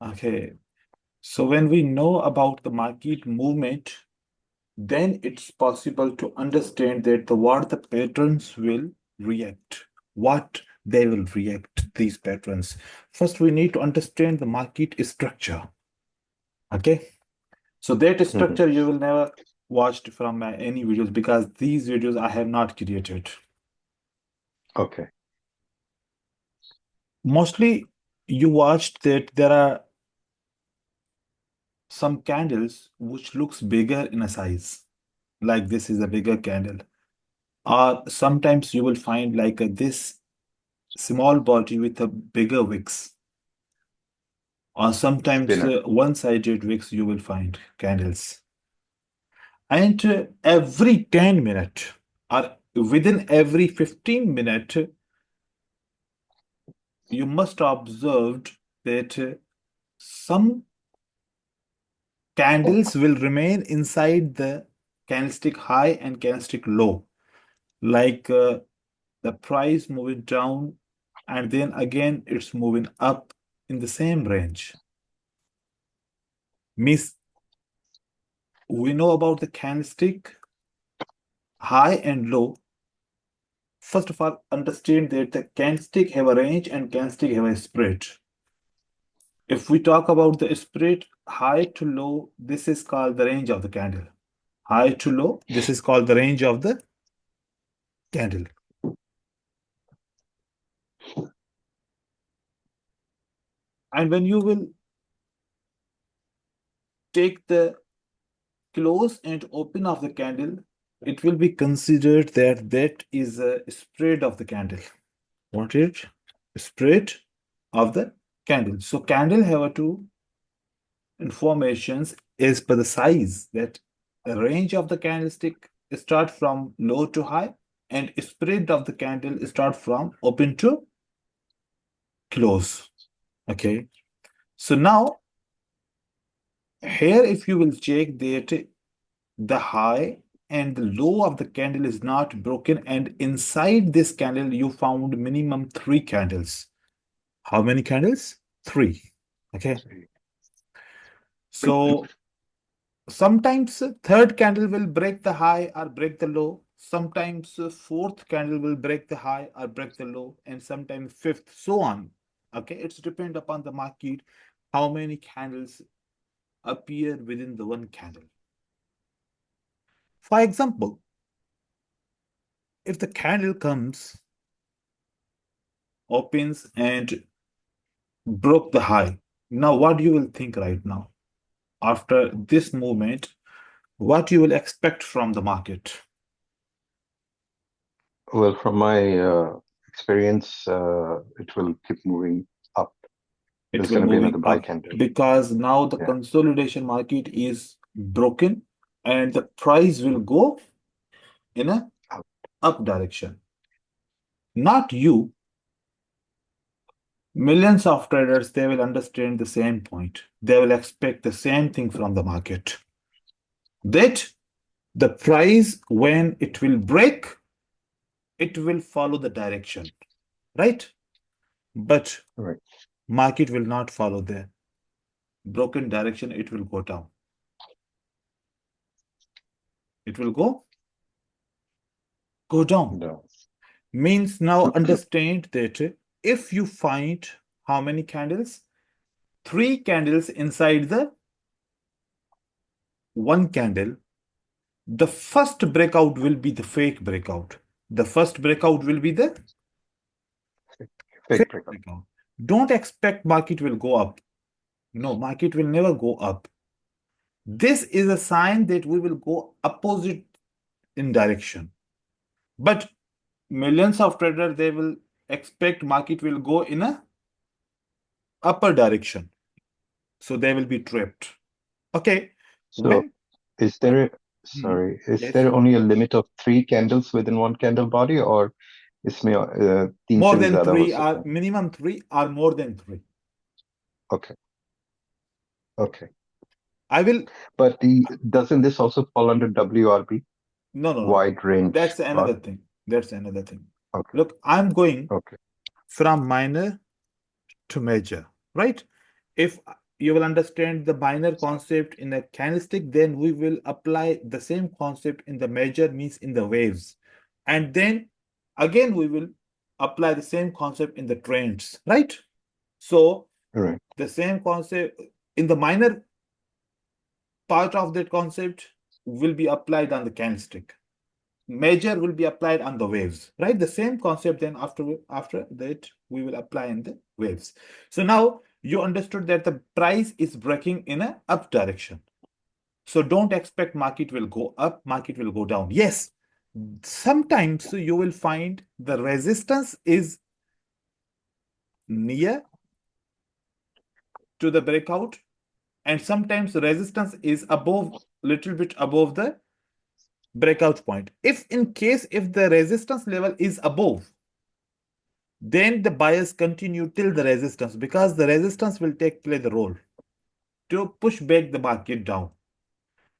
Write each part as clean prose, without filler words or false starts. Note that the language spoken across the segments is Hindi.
Okay. So when we know about the market movement, then it's possible to understand that what the patterns will react, what they will react, these patterns. First, we need to understand the market structure. Okay. So that Mhm. structure you will never watched from any videos because these videos I have not created. Okay. Mostly you watched that there are some candles which looks bigger in a size. Like this is a bigger candle. Or sometimes you will find like this small body with a bigger wicks. Or sometimes Spinner. one-sided wicks you will find candles. And every 10 minutes or within every 15 minutes, you must observe that some candles will remain inside the candlestick high and candlestick low. Like the price moving down and then again it's moving up in the same range. Means we know about the candlestick high and low. First of all, understand that the candlestick have a range and candlestick have a spread. If we talk about the spread high to low, this is called the range of the candle. High to low, this is called the range of the candle. And when you will take the close and open of the candle, it will be considered that that is a spread of the candle. What is spread of the candle? So candle have two informations as per the size that the range of the candlestick start from low to high and spread of the candle start from open to close. Okay. So now here if you will check that the high and the low of the candle is not broken and inside this candle you found minimum 3 candles. How many candles? 3. Okay. So sometimes third candle will break the high or break the low. Sometimes fourth candle will break the high or break the low, and sometimes fifth, so on. Okay, it's depend upon the market how many candles appear within the one candle. For example, if the candle comes, opens, and broke the high, now what you will think right now? After this movement, what you will expect from the market? Well, from my experience, it will keep moving up. It There's will going to be moving another buy up candle. because now the Yeah. consolidation market is broken and the price will go in a Up. up direction. Not you, millions of traders, they will understand the same point. They will expect the same thing from the market. That the price, when it will break, it will follow the direction, right? But Right. market will not follow the broken direction, it will go down. It will go down. No. Means now understand that if you find how many candles? 3 candles inside the one candle. The first breakout will be the fake breakout. The first breakout will be the Fake fake breakup. breakout. Don't expect market will go up. No, market will never go up. This is a sign that we will go opposite in direction. But millions of traders, they will expect market will go in a upper direction. So they will be tripped. Okay. So When is when there, hmm, sorry, is yes, there only a limit of 3 candles within one candle body, or इसमें तीन more से भी than ज्यादा हो 3 सकता are है? minimum 3 or more than 3. Okay. Okay. I will But the doesn't this also fall under WRB, no. wide range That's another bar? thing. That's another thing. Okay. Look, I'm going Okay. from minor to major, right? If you will understand the minor concept in a candlestick, then we will apply the same concept in the major, means in the waves. And then again, we will apply the same concept in the trends, right? So Right. the same concept in the minor part of that concept will be applied on the candlestick. Major will be applied on the waves, right? The same concept then after that we will apply in the waves. So now you understood that the price is breaking in a up direction. So don't expect market will go up, market will go down. Yes, sometimes you will find the resistance is near to the breakout, and sometimes the resistance is above, little bit above the breakout point. If the resistance level is above, then the buyers continue till the resistance, because the resistance will play the role to push back the market down.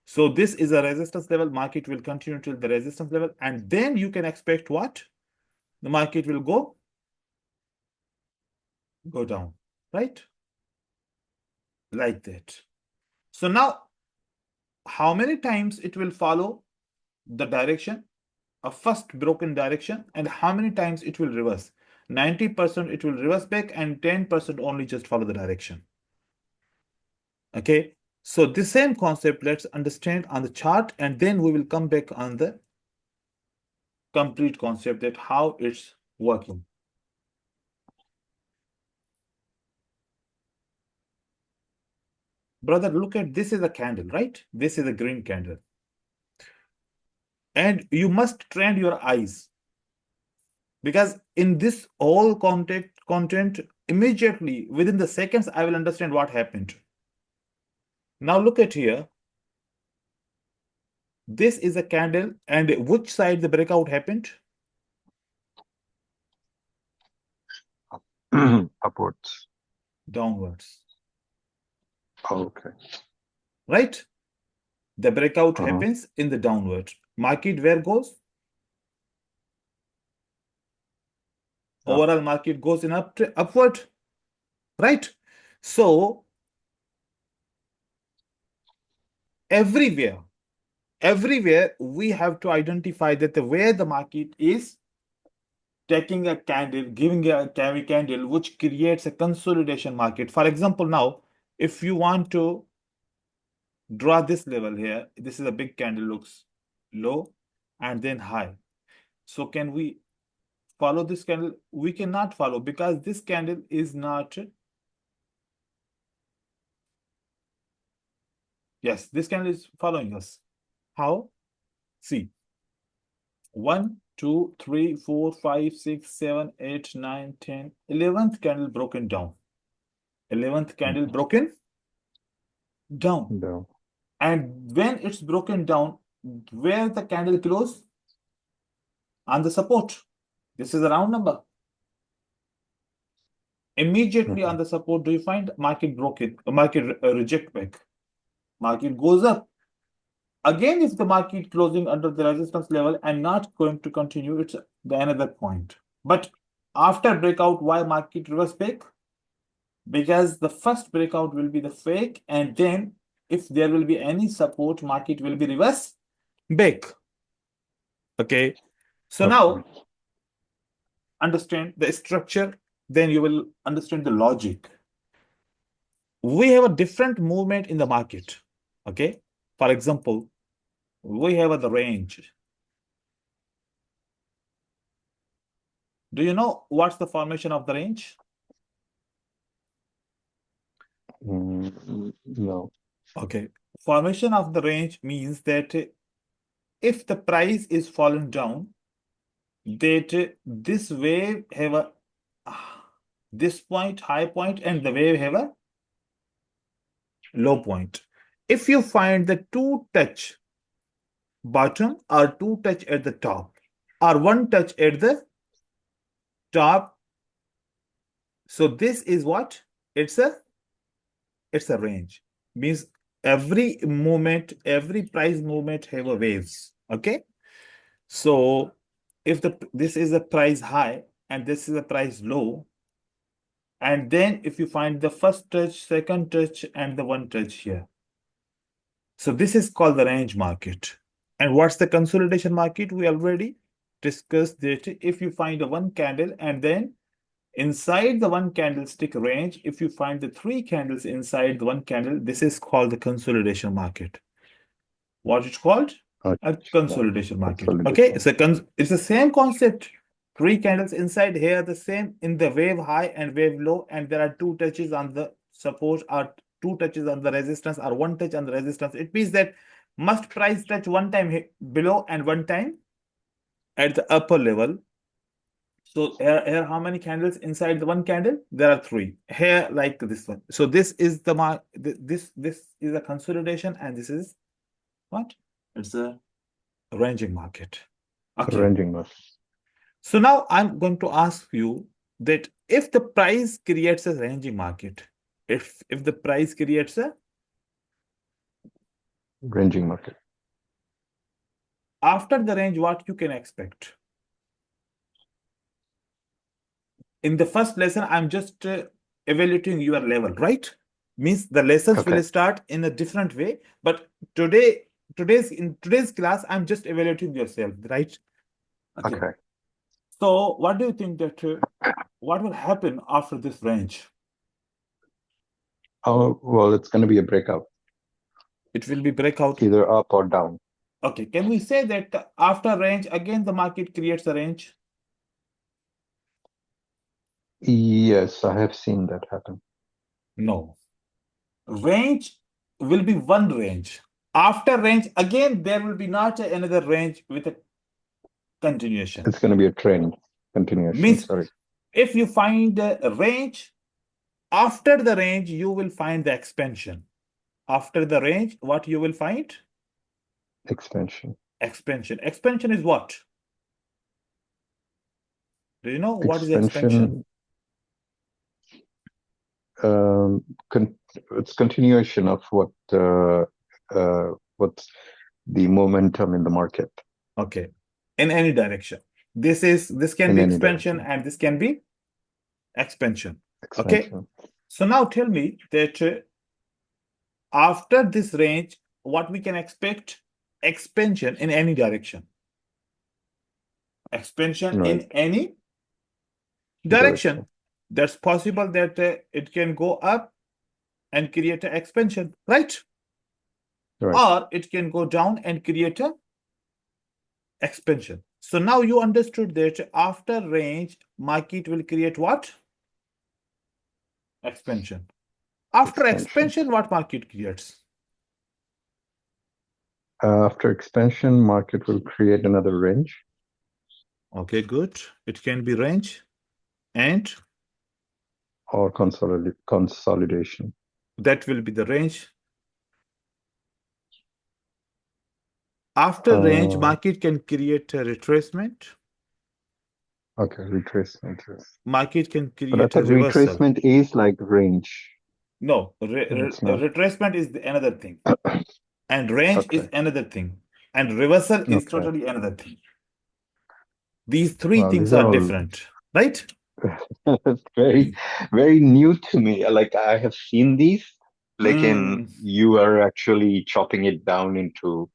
So this is a resistance level, market will continue till the resistance level, and then you can expect what? The market will go down, right? Like that. So now, how many times it will follow the direction, a first broken direction, and how many times it will reverse? 90% it will reverse back, and 10% only just follow the direction. Okay, so the same concept let's understand on the chart, and then we will come back on the complete concept that how it's working. Brother, look at this, is a candle, right? This is a green candle. And you must train your eyes, because in this whole content, immediately within the seconds, I will understand what happened. Now look at here. This is a candle, and which side the breakout happened? Upwards. Downwards. Okay. Right? The breakout Uh-huh. happens in the downward. Market where goes? Up. Overall market goes in upward, right? So everywhere we have to identify that the where the market is taking a candle, giving a candle, which creates a consolidation market. For example, now if you want to draw this level here, this is a big candle, looks low and then high. So can we follow this candle? We cannot follow, because this candle is not, yes, this candle is following us. How? See, 1, 2, 3, 4, 5, 6, 7, 8, 9, 10, 11th candle broken down. 11th candle broken down. Down. And when it's broken down, where the candle close? On the support. This is a round number. Immediately on the support, do you find market broken, market reject back? Market goes up. Again, if the market closing under the resistance level and not going to continue, it's the another point. But after breakout, why market reverse back? Because the first breakout will be the fake, and then if there will be any support, market will be reverse back. Okay. So now understand the structure, then you will understand the logic. We have a different movement in the market. Okay. For example, we have the range. Do you know what's the formation of the range? No. Okay. Formation of the range means that if the price is fallen down, that this wave have a this point, high point, and the wave have a low point. If you find the two touch bottom, or two touch at the top, or one touch at the top, so this is what? It's a range. Means every movement, every price movement have a waves. Okay. So if this is a price high and this is a price low, And then if you find the first touch, second touch, and the one touch here. So this is called the range market. And what's the consolidation market? We already discussed that if you find a one candle and then inside the one candlestick range, if you find the three candles inside the one candle, this is called the consolidation market. What it's called? A consolidation market. Okay, Consolidation. it's the same concept. Three candles inside here, the same in the wave high and wave low, and there are two touches on the support or two touches on the resistance or one touch on the resistance. It means that must price touch one time below and one time at the upper level. So here, how many candles inside the one candle? There are three. Here, like this one. So this is the this is a consolidation, and this is what? It's a ranging market. Okay. Ranging market. So now I'm going to ask you that if the price creates a ranging market, if the price creates a Ranging market. after the range, what you can expect? In the first lesson, I'm just evaluating your level, right? Means the lessons will start in a different way, but in today's class, I'm just evaluating yourself, right? Okay. So what do you think that what will happen after this range? Oh, well, it's going to be a breakout, It will be breakout. either up or down. Okay, can we say that after range, again, the market creates a range? Yes, I have seen that happen. No. Range will be one range. After range, again, there will be not another range with a continuation. It's going to be a trend continuation. Means Sorry. if you find a range, after the range, you will find the expansion. After the range, what you will find? Expansion. Expansion. Expansion is what? Do you know what is expansion? It's continuation of what's the momentum in the market. Okay, in any direction. This can be expansion and this can be expansion. Okay, so now tell me that after this range, what we can expect? Expansion in any direction. Expansion in any direction. That's possible that it can go up and create an expansion, right? Or it can go down and create a expansion. So now you understood that after range, market will create what? Expansion. After expansion, what market creates? After expansion, market will create another range. Okay, good. It can be range and or consolidation. That will be the range. After range, market can create a retracement. Okay, retracement. Yes. Market can create but I thought a reversal. Retracement is like range. No, retracement is another thing. And range is another thing. And reversal is totally another thing. These three things are different, right? That's very, very new to me. Like I have seen these, like you are actually chopping it down into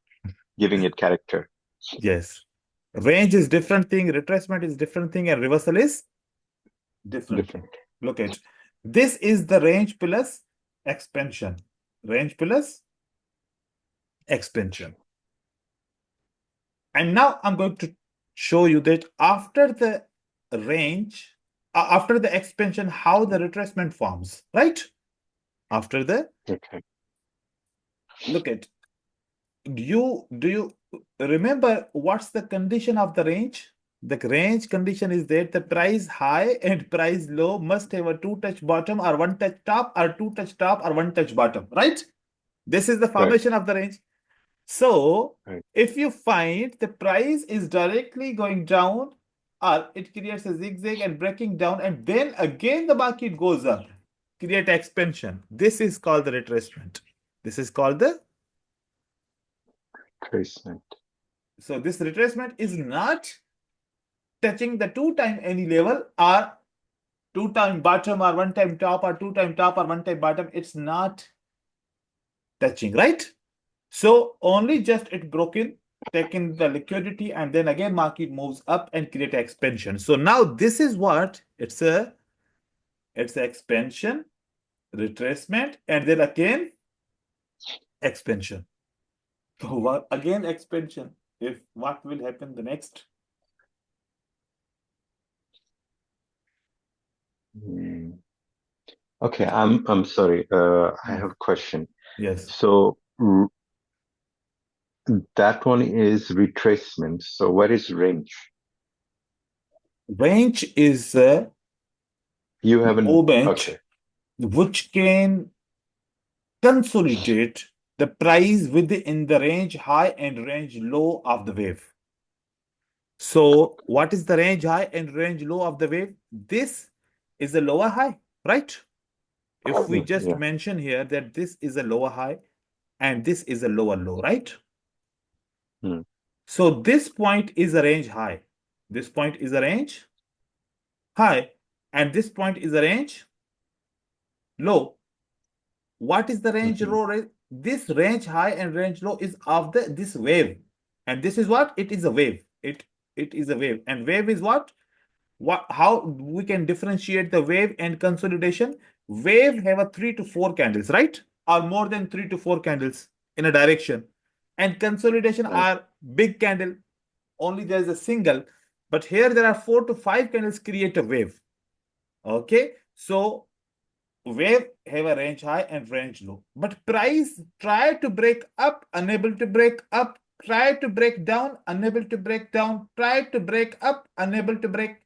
giving it character. Yes. Range is different thing, retracement is different thing, and reversal is different. Look at this is the range plus expansion. Range plus expansion. And now I'm going to show you that after the range, after the expansion, how the retracement forms, right? After the look at do you remember what's the condition of the range? The range condition is that the price high and price low must have a two-touch bottom or one-touch top or two-touch top or one-touch bottom, right? This is the formation of the range. So if you find the price is directly going down or it creates a zigzag and breaking down and then again the market goes up, create expansion. This is called the retracement. This is called the retracement. So this retracement is not touching the two-time any level or two time bottom or one time top or two time top or one time bottom. It's not touching, right? So only just it broken, taking the liquidity, and then again market moves up and create expansion. So now this is what it's a expansion, retracement, and then again expansion. So what again expansion? If what will happen the next? Hmm. Okay, I'm sorry. I have a question. Yes. So that one is retracement. So what is range? Range is a You haven't. movement Okay. which can consolidate the price within the range high and range low of the wave. So what is the range high and range low of the wave? This is a lower high, right? If we just Yeah. mention here that this is a lower high and this is a lower low, right? Hmm. So this point is a range high. This point is a range high, and this point is a range low. What is the range Mhm. low? This range high and range low is of this wave, and this is what it is a wave. It is a wave, and wave is what? How we can differentiate the wave and consolidation? Wave have a 3 to 4 candles, right? Or more than 3 to 4 candles in a direction, and consolidation Right. are big candle. Only there is a single, but here there are 4 to 5 candles create a wave. Okay, so wave have a range high and range low, but price try to break up, unable to break up, try to break down, unable to break down, try to break up, unable to break.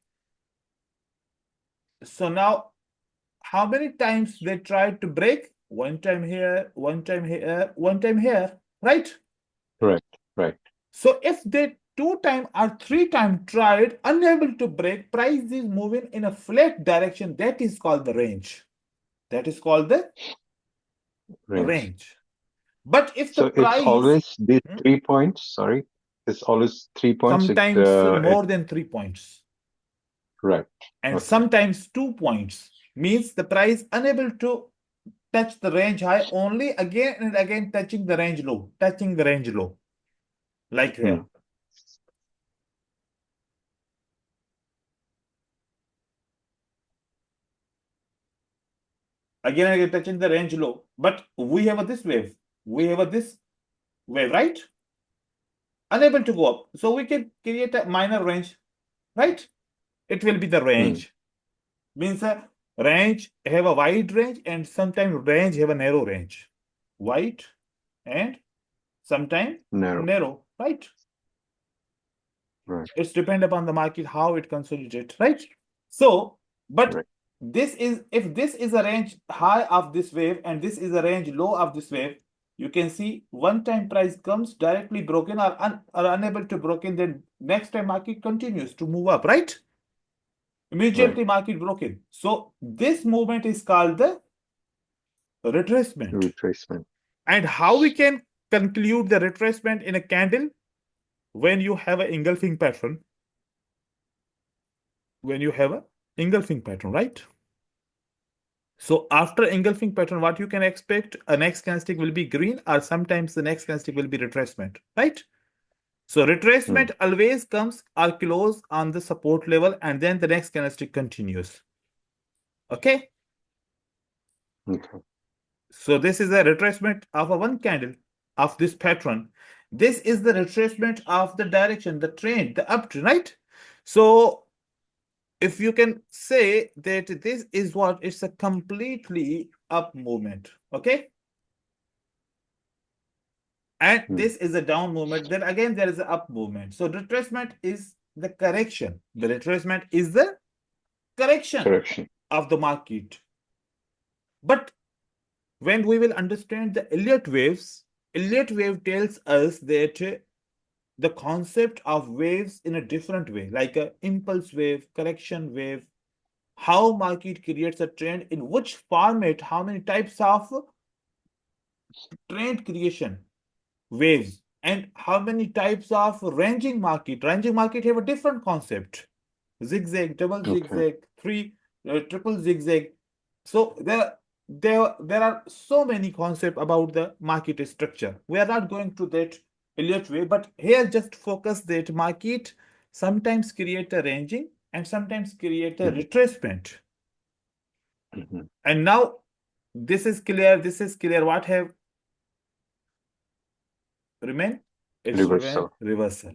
So now how many times they tried to break? One time here, one time here, one time here, right? Correct. Right. So if they 2 time or 3 time tried, unable to break, price is moving in a flat direction. That is called the range. That is called the Range. range. But if the So it's price, always these 3 points. Sorry, it's always 3 points. sometimes more than 3 points, Right. and Okay. sometimes 2 points, means the price unable to touch the range high, only again and again touching the range low, touching the range low, like Hmm. here. Again and again touching the range low. But we have this wave. We have this wave, right? Unable to go up. So we can create a minor range, right? It will be the range. Means a range have a wide range and sometimes range have a narrow range. Wide and sometimes Narrow. narrow, right? Right. It's depend upon the market how it consolidates, right? So, but Right. this is, if this is a range high of this wave and this is a range low of this wave, you can see one time price comes directly broken or unable to broken, then next time market continues to move up, right? Immediately Right. market broken. So this movement is called the retracement. Retracement. And how we can conclude the retracement in a candle? When you have an engulfing pattern, when you have a engulfing pattern, right? So after engulfing pattern, what you can expect? A next candlestick will be green, or sometimes the next candlestick will be retracement, right? So Hmm. retracement always comes or close on the support level, and then the next candlestick continues. Okay. Okay. So this is a retracement of a one candle of this pattern. This is the retracement of the direction, the trend, the uptrend, right? So if you can say that this is what, it's a completely up movement, okay? And Hmm. this is a down movement, then again there is an up movement. So retracement is the correction. The retracement is the correction Correction. of the market. But when we will understand the Elliott waves, Elliott wave tells us that the concept of waves in a different way, like a impulse wave, correction wave, how market creates a trend, in which format, how many types of trend creation waves, and how many types of ranging market. Ranging market have a different concept. Zigzag, double Okay. zigzag, three. triple zigzag. So there are so many concepts about the market structure. We are not going to that Elliott way, but here just focus that market sometimes create a ranging and sometimes create a Mhm. retracement. Mhm. And now this is clear. This is clear. What have remain? It's remain Reversal. reversal.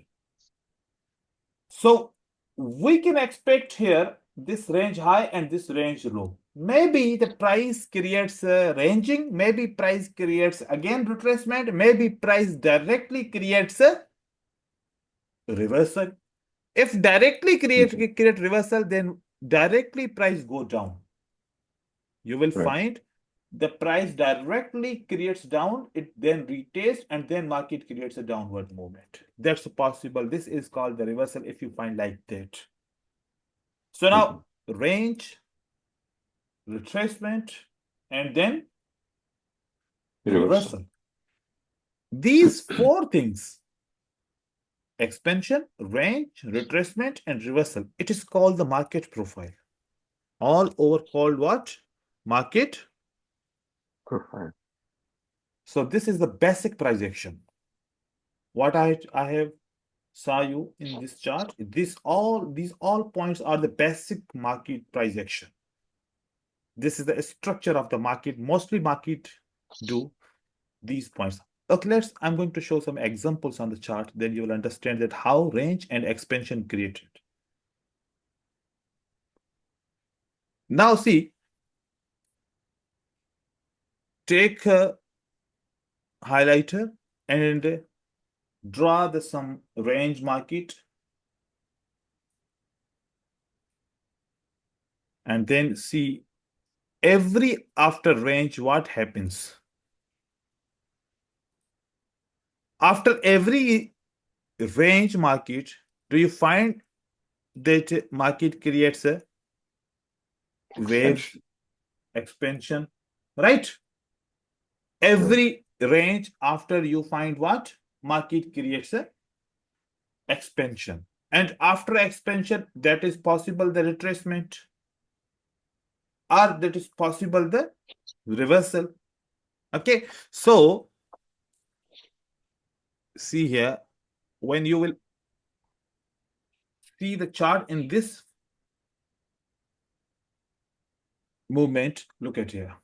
So we can expect here this range high and this range low. Maybe the price creates a ranging, maybe price creates again retracement, maybe price directly creates a reversal. If directly Mhm. create reversal, then directly price go down. You will Right. find the price directly creates down, it then retests, and then market creates a downward movement. That's possible. This is called the reversal if you find like that. So now Mhm. range, retracement, and then Reversal. reversal. These four things, expansion, range, retracement, and reversal, it is called the market profile. All over called what? Market. Profile. So this is the basic price action. What I have saw you in this chart, these all points are the basic market price action. This is the structure of the market. Mostly market do these points. Okay, I'm going to show some examples on the chart, then you will understand that how range and expansion created. Now see, take a highlighter and draw the some range market, and then see every after range what happens. After every range market, do you find that market creates a waves Expansion. expansion, right? Right. Every range after you find what? Market creates a expansion. And after expansion, that is possible the retracement, or that is possible the reversal. Okay, so see here, when you will see the chart in this movement, look at here.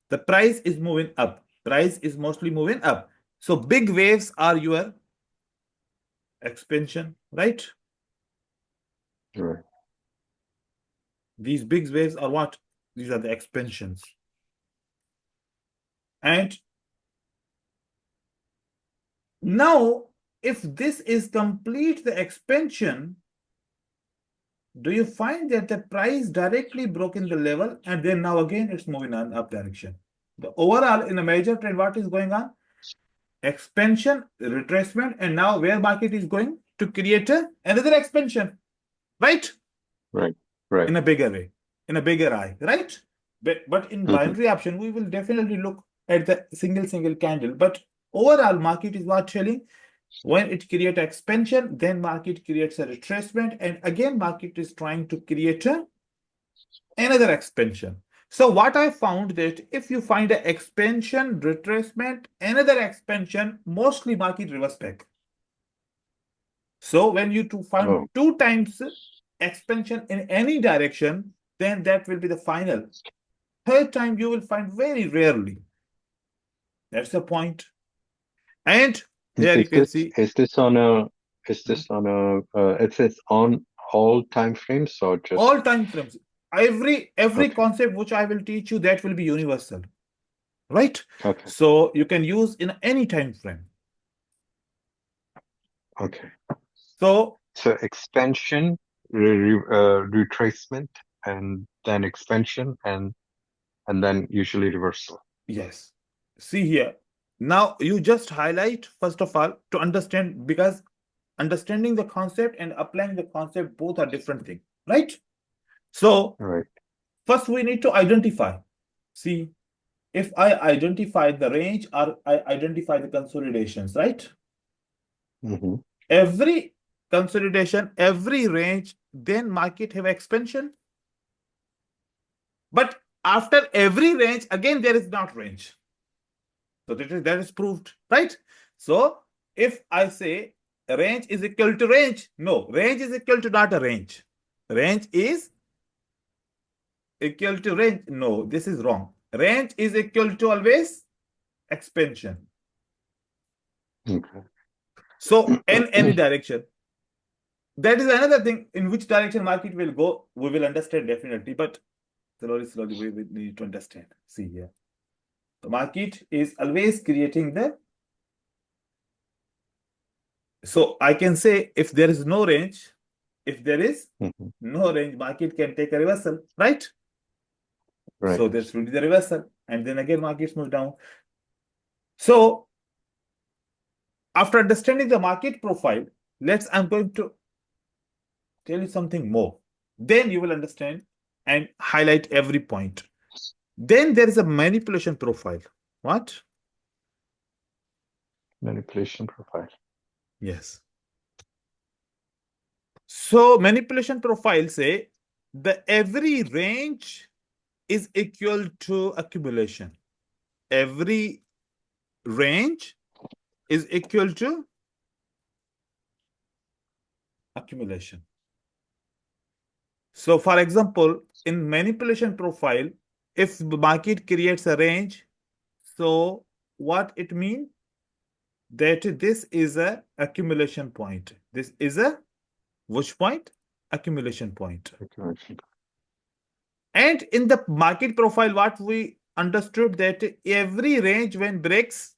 The price is moving up. Price is mostly moving up. So big waves are your expansion, right? Right. These big waves are what? These are the expansions. And now, if this is complete the expansion, do you find that the price directly broke in the level and then now again it's moving on up direction? The overall in a major trend, what is going on? Expansion, retracement, and now where market is going to create another expansion, right? Right. Right. In a bigger way, in a bigger eye, right? But in Mhm. binary option, we will definitely look at the single candle. But overall market is what telling when it creates expansion, then market creates a retracement, and again market is trying to create another expansion. So what I found that if you find an expansion, retracement, another expansion, mostly market reverse back. So when you find Oh, two times expansion in any direction, then that will be the final. Third time you will find very rarely. That's the point. And here you is can this see is this on a is hmm, this on a it's on all time frames or just all time frames. Every okay. concept which I will teach you, that will be universal, right? Okay. So you can use in any time frame. Okay. So So expansion, retracement, and then expansion, and then usually reversal. yes, see here. Now you just highlight first of all to understand, because understanding the concept and applying the concept both are different things, right? So Right. first we need to identify. See, if I identify the range or I identify the consolidations, right? Mm-hmm. Every consolidation, every range, then market have expansion. But after every range, again there is not range. So that is proved, right? So if I say range is equal to range, no, range is equal to not a range. Range is equal to range. No, this is wrong. Range is equal to always expansion. Okay. So in any direction. That is another thing. In which direction market will go, we will understand definitely. But slowly, we will need to understand. See here. The market is always creating the. So I can say if there is no range, if there is Mhm. no range, market can take a reversal, right? Right. So this will be the reversal. And then again, markets move down. So after understanding the market profile, I'm going to tell you something more. Then you will understand and highlight every point. Then there is a manipulation profile. What? Manipulation profile. Yes. So manipulation profile say the every range is equal to accumulation. Every range is equal to accumulation. So for example, in manipulation profile, if the market creates a range, so what it means? That this is a accumulation point. This is a which point? Accumulation point. Accumulation. And in the market profile, what we understood that every range when breaks,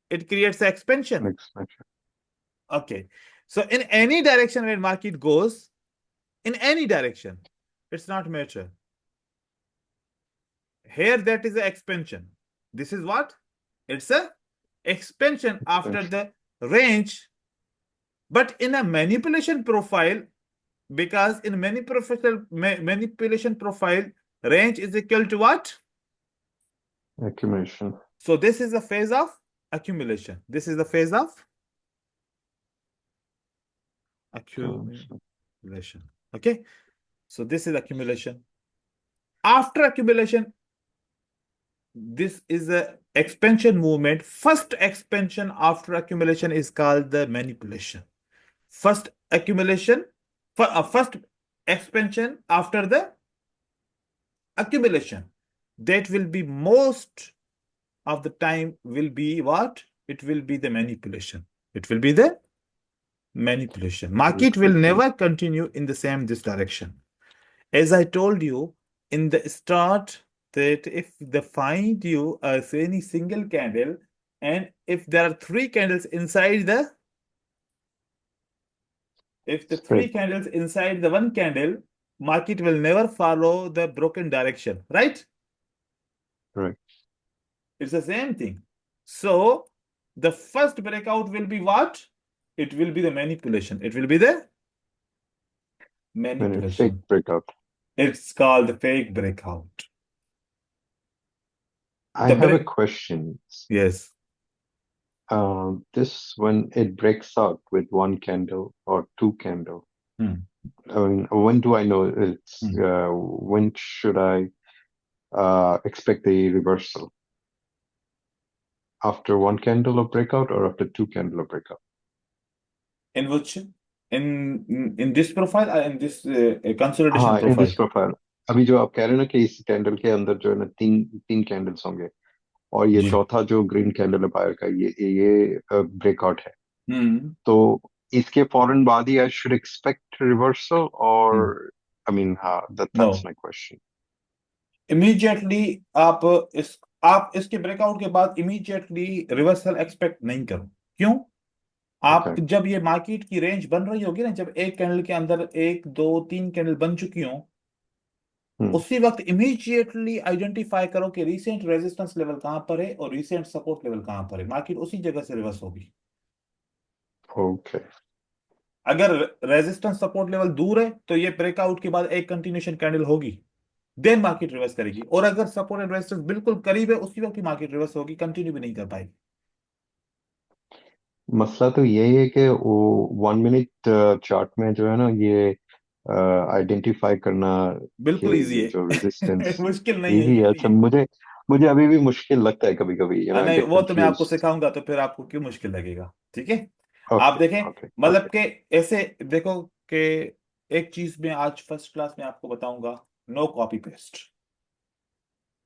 it creates expansion. Expansion. Okay. So in any direction when market goes, in any direction, it's not matter. Here that is the expansion. This is what? It's a expansion after the range. But in a manipulation profile, because in manipulation profile, range is equal to what? Accumulation. So this is the phase of accumulation. This is the phase of accumulation. Okay. So this is accumulation. After accumulation, this is a expansion movement. First expansion after accumulation is called the manipulation. First accumulation, first expansion after the accumulation. That will be most of the time will be what? It will be the manipulation. It will be the manipulation. Market will never continue in the same this direction. As I told you in the start, that if they find you as any single candle, and if there are three candles inside the, if the three candles inside the one candle, market will never follow the broken direction, right? Right. It's the same thing. So the first breakout will be what? It will be the manipulation. It will be the manipulation. Fake breakout. It's called the fake breakout. I have a question. Yes. This when it breaks out with one candle or two candle. I mean, when do I know it's when should I expect the reversal? After one candle of breakout or after two candle of breakout? In which in this profile or in this consolidation हाँ, profile? in this profile. अभी जो आप कह रहे हो ना कि इस कैंडल के अंदर जो है ना तीन तीन कैंडल्स होंगे और ये जी। चौथा जो ग्रीन कैंडल है बायर का ये ब्रेकआउट है हम्म तो इसके फौरन बाद ही आई शुड एक्सपेक्ट रिवर्सल और आई मीन हाँ that's my question. इमीडिएटली आप इसके ब्रेकआउट के बाद इमीडिएटली रिवर्सल एक्सपेक्ट नहीं करो। क्यों? आप Okay. जब ये मार्केट की रेंज बन रही होगी ना, जब एक कैंडल के अंदर एक दो तीन कैंडल बन चुकी हो, उसी वक्त इमीडिएटली आइडेंटिफाई करो कि रीसेंट रेजिस्टेंस लेवल कहां पर है और रीसेंट सपोर्ट लेवल कहां पर है। मार्केट उसी जगह से रिवर्स होगी। Okay. अगर रेजिस्टेंस सपोर्ट लेवल दूर है तो ये ब्रेकआउट के बाद एक कंटिन्यूएशन कैंडल होगी, देन मार्केट रिवर्स करेगी। और अगर सपोर्ट एंड रेजिस्टेंस बिल्कुल करीब है, उसी वक्त की मार्केट रिवर्स होगी, कंटिन्यू भी नहीं कर पाएगी। मसला तो यही है कि वो 1 मिनट चार्ट में जो है ना, ये आइडेंटिफाई करना कि बिल्कुल इजी ये है। जो रेजिस्टेंस मुश्किल नहीं है, इजी है। इजी अच्छा, है। मुझे मुझे अभी भी मुश्किल लगता है कभी कभी, नहीं, गेट वो तो मैं आपको कंफ्यूज। सिखाऊंगा, तो फिर आपको क्यों मुश्किल लगेगा, ठीक है। आप ओके देखें, ओके मतलब ओके कि ऐसे देखो कि एक चीज में आज फर्स्ट क्लास में आपको बताऊंगा, नो कॉपी पेस्ट।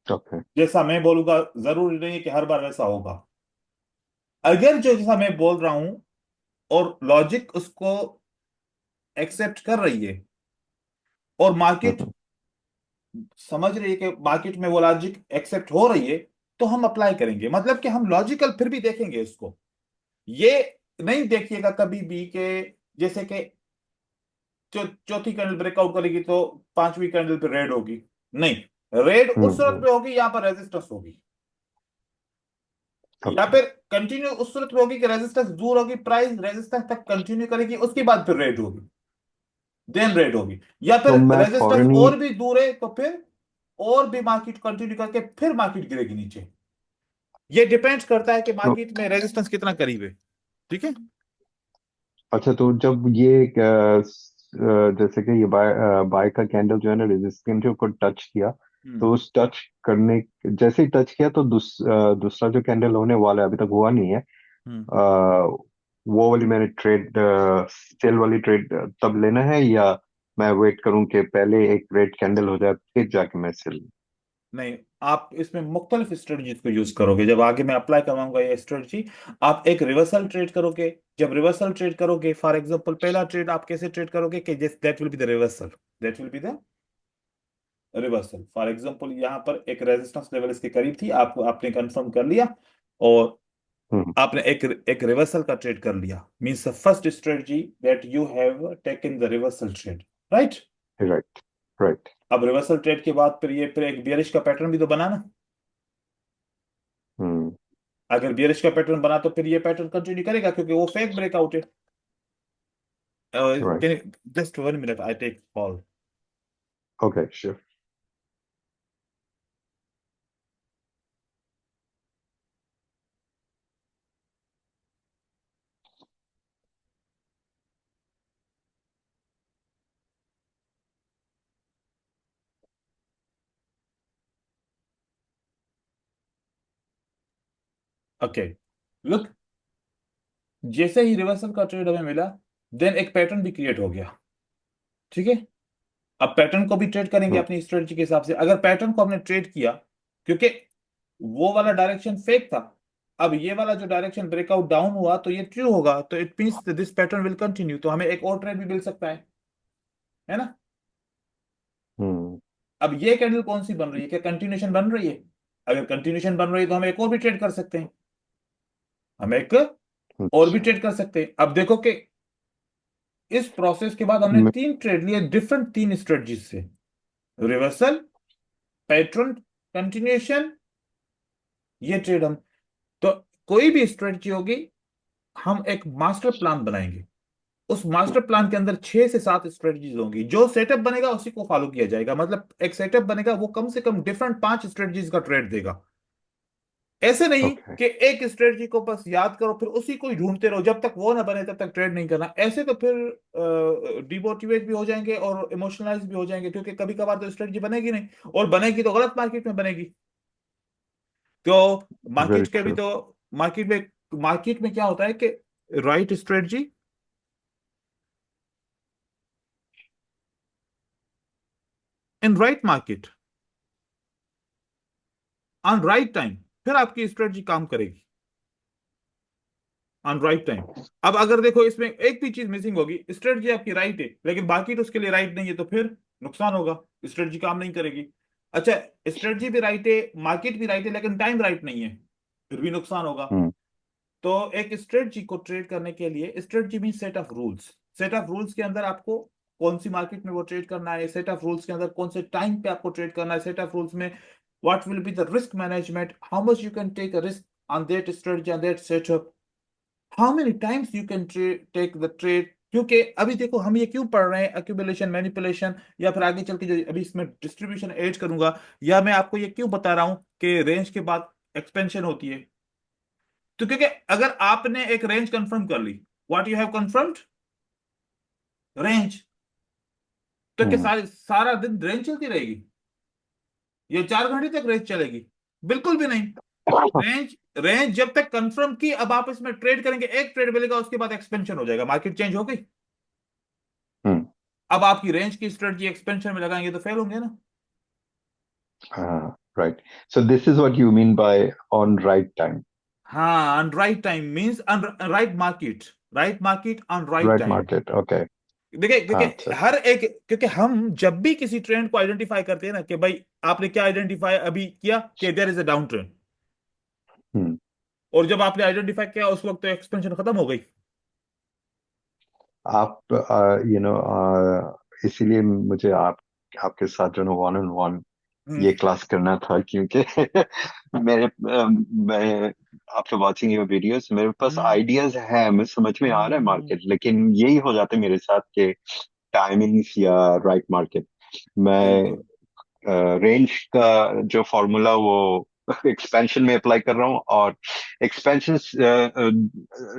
ओके। जैसा मैं बोलूंगा जरूरी नहीं है कि हर बार वैसा होगा। अगर जो जैसा मैं बोल रहा हूं और लॉजिक उसको एक्सेप्ट कर रही है, और मार्केट हम्म समझ रही है कि मार्केट में वो लॉजिक एक्सेप्ट हो रही है, तो हम अप्लाई करेंगे। मतलब कि हम लॉजिकल फिर भी देखेंगे इसको। ये नहीं देखिएगा कभी भी कि जैसे कि चौथी कैंडल ब्रेकआउट करेगी तो पांचवी कैंडल पे रेड होगी। नहीं, रेड उस सूरत हम्म। पे होगी यहां पर रेजिस्टेंस होगी, या ओके। फिर कंटिन्यू उस सूरत में होगी कि रेजिस्टेंस दूर होगी, प्राइस रेजिस्टेंस तक कंटिन्यू करेगी, उसके बाद फिर रेड होगी, देन रेड होगी। या तो फिर मैं रेजिस्टेंस फौरन ही और भी दूर है तो फिर और भी मार्केट कंटिन्यू करके फिर मार्केट गिरेगी नीचे। ये डिपेंड करता है कि तो मार्केट में रेजिस्टेंस कितना करीब है, ठीक है। अच्छा, तो जब ये जैसे कि ये बाय का कैंडल जो है ना, रेजिस्टेंस को टच किया, हम्म। तो उस टच करने, जैसे ही टच किया तो दूसरा जो कैंडल होने वाला है, अभी तक हुआ नहीं है। हम्म। वो वाली मैंने ट्रेड, सेल वाली ट्रेड तब लेना है, या मैं वेट करूं कि पहले एक रेड कैंडल हो जाए फिर जाके मैं सेल? नहीं, आप इसमें मुख्तलिफ स्ट्रेटजीज को यूज करोगे। जब आगे मैं अप्लाई करवाऊंगा ये स्ट्रेटजी, आप एक रिवर्सल ट्रेड करोगे। जब रिवर्सल ट्रेड करोगे, फॉर एग्जांपल पहला ट्रेड आप कैसे ट्रेड करोगे कि that will be the reversal, that will be the reversal. For example यहाँ पर एक रेजिस्टेंस लेवल इसके करीब थी, आपको आपने कंफर्म कर लिया, और हम्म। आपने एक एक रिवर्सल का ट्रेड कर लिया, means the first strategy that you have taken the reversal trade, right. Right right. अब रिवर्सल ट्रेड के बाद फिर एक बियरिश का पैटर्न भी तो बना ना। हम्म। अगर बियरिश का पैटर्न बना तो फिर ये पैटर्न कंटिन्यू करेगा, क्योंकि वो फेक ब्रेकआउट है। Right. Can just 1 minute, I take call. Okay sure. Okay, look, जैसे ही रिवर्सल का ट्रेड हमें मिला, देन एक पैटर्न भी क्रिएट हो गया, ठीक है। अब पैटर्न को भी ट्रेड करेंगे हम्म। अपनी स्ट्रेटजी के हिसाब से। अगर पैटर्न को हमने ट्रेड किया, क्योंकि वो वाला डायरेक्शन फेक था, अब ये वाला जो डायरेक्शन ब्रेकआउट डाउन हुआ तो ये ट्रू होगा, तो it means this pattern will continue, तो हमें एक और ट्रेड भी मिल सकता है ना। हम्म। अब ये कैंडल कौन सी बन रही है, क्या कंटिन्यूशन बन रही है? अगर कंटिन्यूशन बन रही है तो हम एक और भी ट्रेड कर सकते हैं, हम एक और भी अच्छा। ट्रेड कर सकते हैं। अब देखो कि इस प्रोसेस के बाद हमने मैं- तीन ट्रेड लिए डिफरेंट, तीन स्ट्रेटजीज से, रिवर्सल, पैटर्न, कंटिन्यूशन, ये ट्रेड हम, तो कोई भी स्ट्रेटजी होगी, हम एक मास्टर प्लान बनाएंगे। उस मास्टर प्लान के अंदर 6 से 7 स्ट्रेटजीज होंगी, जो सेटअप बनेगा उसी को फॉलो किया जाएगा। मतलब एक सेटअप बनेगा, वो कम से कम डिफरेंट 5 स्ट्रेटजीज का ट्रेड देगा। ऐसे नहीं ओके। कि एक स्ट्रेटजी को बस याद करो फिर उसी को ही ढूंढते रहो, जब तक वो ना बने तब तक ट्रेड नहीं करना। ऐसे तो फिर डिमोटिवेट भी हो जाएंगे और इमोशनलाइज भी हो जाएंगे, क्योंकि कभी कभार तो स्ट्रेटजी बनेगी नहीं, और बनेगी तो गलत मार्केट में बनेगी। तो वेरी मार्केट के भी ट्रू। तो मार्केट में क्या होता है कि right strategy in right market on right time, फिर आपकी स्ट्रेटजी काम करेगी ऑन राइट टाइम। अब अगर देखो इसमें एक भी चीज मिसिंग होगी, स्ट्रेटजी आपकी राइट है लेकिन बाकी तो उसके लिए राइट नहीं है, तो फिर नुकसान होगा, स्ट्रेटजी काम नहीं करेगी। अच्छा, स्ट्रेटजी भी राइट है, मार्केट भी राइट है, लेकिन टाइम राइट नहीं है, फिर भी नुकसान होगा। हम्म। तो एक स्ट्रेटजी को ट्रेड करने के लिए, strategy mean set of rules, set of rules के अंदर आपको कौन सी मार्केट में वो ट्रेड करना है, सेट ऑफ रूल्स के अंदर कौन से टाइम पे आपको ट्रेड करना है, सेट ऑफ रूल्स में what will be the risk management, how much you can take a risk on that strategy, on that setup, how many times you can take the trade. क्योंकि अभी देखो हम ये क्यों पढ़ रहे हैं, एक्यूमुलेशन, मैनिपुलेशन, या फिर आगे चल के जो अभी इसमें डिस्ट्रीब्यूशन ऐड करूंगा, या मैं आपको ये क्यों बता रहा हूं कि रेंज के बाद एक्सपेंशन होती है। तो क्योंकि अगर आपने एक रेंज कंफर्म कर ली, what you have confirmed, range, तो क्या हम्म सारा दिन रेंज चलती रहेगी? ये 4 घंटे तक रेंज चलेगी? बिल्कुल भी नहीं। रेंज, रेंज जब तक कंफर्म की, अब आप इसमें ट्रेड करेंगे, एक ट्रेड मिलेगा, उसके बाद एक्सपेंशन हो जाएगा, मार्केट चेंज हो गई। हम्म अब आपकी रेंज की स्ट्रेटजी एक्सपेंशन में लगाएंगे तो फेल होंगे ना। right. So this is what you mean by on right time, हाँ, on right time means on right market, right market on right right time. market. Okay. देखिए अच्छा देखिए, अच्छा। हर एक, क्योंकि हम जब भी किसी ट्रेंड को आइडेंटिफाई करते हैं ना, कि भाई आपने क्या आइडेंटिफाई अभी किया कि there is a down trend, hmm और जब आपने आइडेंटिफाई किया उस वक्त तो एक्सपेंशन खत्म हो गई। आप इसीलिए मुझे आपके साथ जो है वन ऑन वन हम्म ये क्लास करना था, क्योंकि मैं आफ्टर वाचिंग योर वीडियोस मेरे पास हम्म आइडियाज है, मैं समझ में आ रहा है हम्म, मार्केट, लेकिन यही हो जाता है मेरे साथ के टाइमिंग्स या राइट मार्केट। मैं बिल्कुल। रेंज का जो फॉर्मूला वो एक्सपेंशन में अप्लाई कर रहा हूँ, और expansion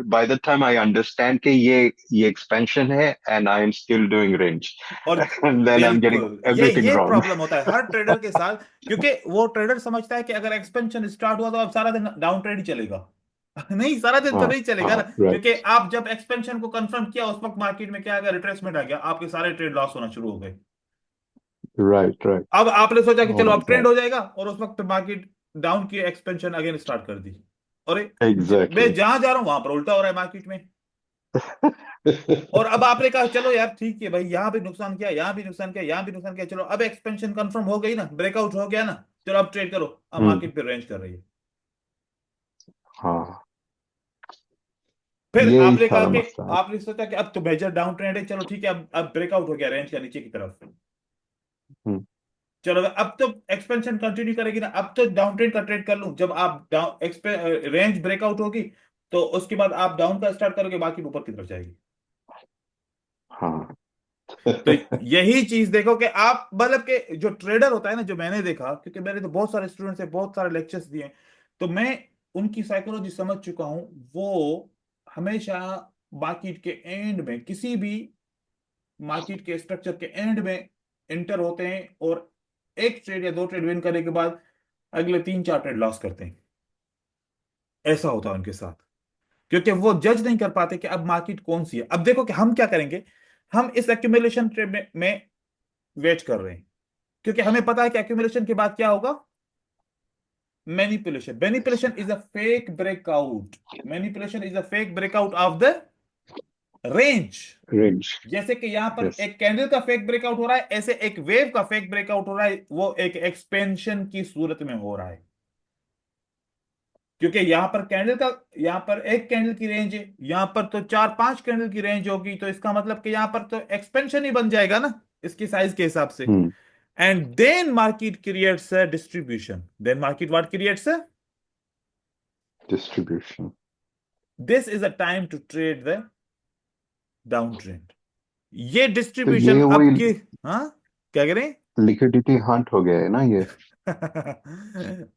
by the time I understand कि ये एक्सपेंशन है and I am still doing range, और and then I am getting बिल्कुल, एवरीथिंग ये रॉन्ग। प्रॉब्लम होता है हर ट्रेडर के साथ, क्योंकि वो ट्रेडर समझता है कि अगर एक्सपेंशन स्टार्ट हुआ तो अब सारा दिन डाउन ट्रेड ही चलेगा। नहीं, सारा दिन तो हाँ नहीं चलेगा हाँ ना, क्योंकि राइट आप जब एक्सपेंशन को कंफर्म किया उस वक्त मार्केट में क्या आ गया, रिट्रेसमेंट आ गया, आपके सारे ट्रेड लॉस होना शुरू हो गए। Right right. अब आपने सोचा कि ओह चलो माय अब ट्रेंड गॉड। हो जाएगा, और उस वक्त मार्केट डाउन की एक्सपेंशन अगेन स्टार्ट कर दी। अरे, मैं एग्जैक्टली। जहां जा रहा हूं वहां पर उल्टा हो रहा है मार्केट में। और अब आपने कहा चलो यार ठीक है भाई, यहां भी नुकसान किया, यहां भी नुकसान किया, यहां भी नुकसान किया, चलो अब एक्सपेंशन कंफर्म हो गई ना, ब्रेकआउट हो गया ना, चलो अब ट्रेड करो, अब हम्म मार्केट पे रेंज कर रही है। हाँ, फिर यही आपने कहा सारा कि, मसला है। आपने सोचा कि अब तो मेजर डाउन ट्रेंड है, चलो ठीक है, अब ब्रेकआउट हो गया रेंज का नीचे की तरफ, हम्म चलो अब तो एक्सपेंशन कंटिन्यू करेगी ना, अब तो डाउन ट्रेंड का ट्रेड कर लूं, जब आप डाउन रेंज ब्रेकआउट होगी तो उसके बाद आप डाउन का स्टार्ट करोगे, बाकी ऊपर की तरफ जाएगी। हाँ। तो यही चीज देखो कि आप मतलब के जो ट्रेडर होता है ना, जो मैंने देखा, क्योंकि मैंने तो बहुत सारे स्टूडेंट्स से बहुत सारे लेक्चर्स दिए हैं, तो मैं उनकी साइकोलॉजी समझ चुका हूं। वो हमेशा मार्केट के एंड में, किसी भी मार्केट के स्ट्रक्चर के एंड में एंटर होते हैं, और एक ट्रेड या दो ट्रेड विन करने के बाद अगले 3 4 ट्रेड लॉस करते हैं। ऐसा होता है उनके साथ, क्योंकि वो जज नहीं कर पाते कि अब मार्केट कौन सी है। अब देखो कि हम क्या करेंगे, हम इस एक्यूमुलेशन ट्रेड में वेट कर रहे हैं, क्योंकि हमें पता है कि एक्यूमुलेशन के बाद क्या होगा, manipulation. Manipulation is a fake breakout, manipulation is a fake breakout of the range. Range. जैसे कि यहां पर यस। एक कैंडल का फेक ब्रेकआउट हो रहा है, ऐसे एक वेव का फेक ब्रेकआउट हो रहा है, वो एक एक्सपेंशन की सूरत में हो रहा है। क्योंकि यहां पर कैंडल का, यहां पर एक कैंडल की रेंज है, यहां पर तो 4 5 कैंडल की रेंज होगी, तो इसका मतलब कि यहां पर तो एक्सपेंशन ही बन जाएगा ना, इसकी साइज के हिसाब से। Hmm and then market creates a distribution, then market what creates a, distribution. This is a time to trade the down trend. ये तो डिस्ट्रीब्यूशन ये अब वही की, हाँ, क्या करें? लिक्विडिटी हंट हो गया है ना ये।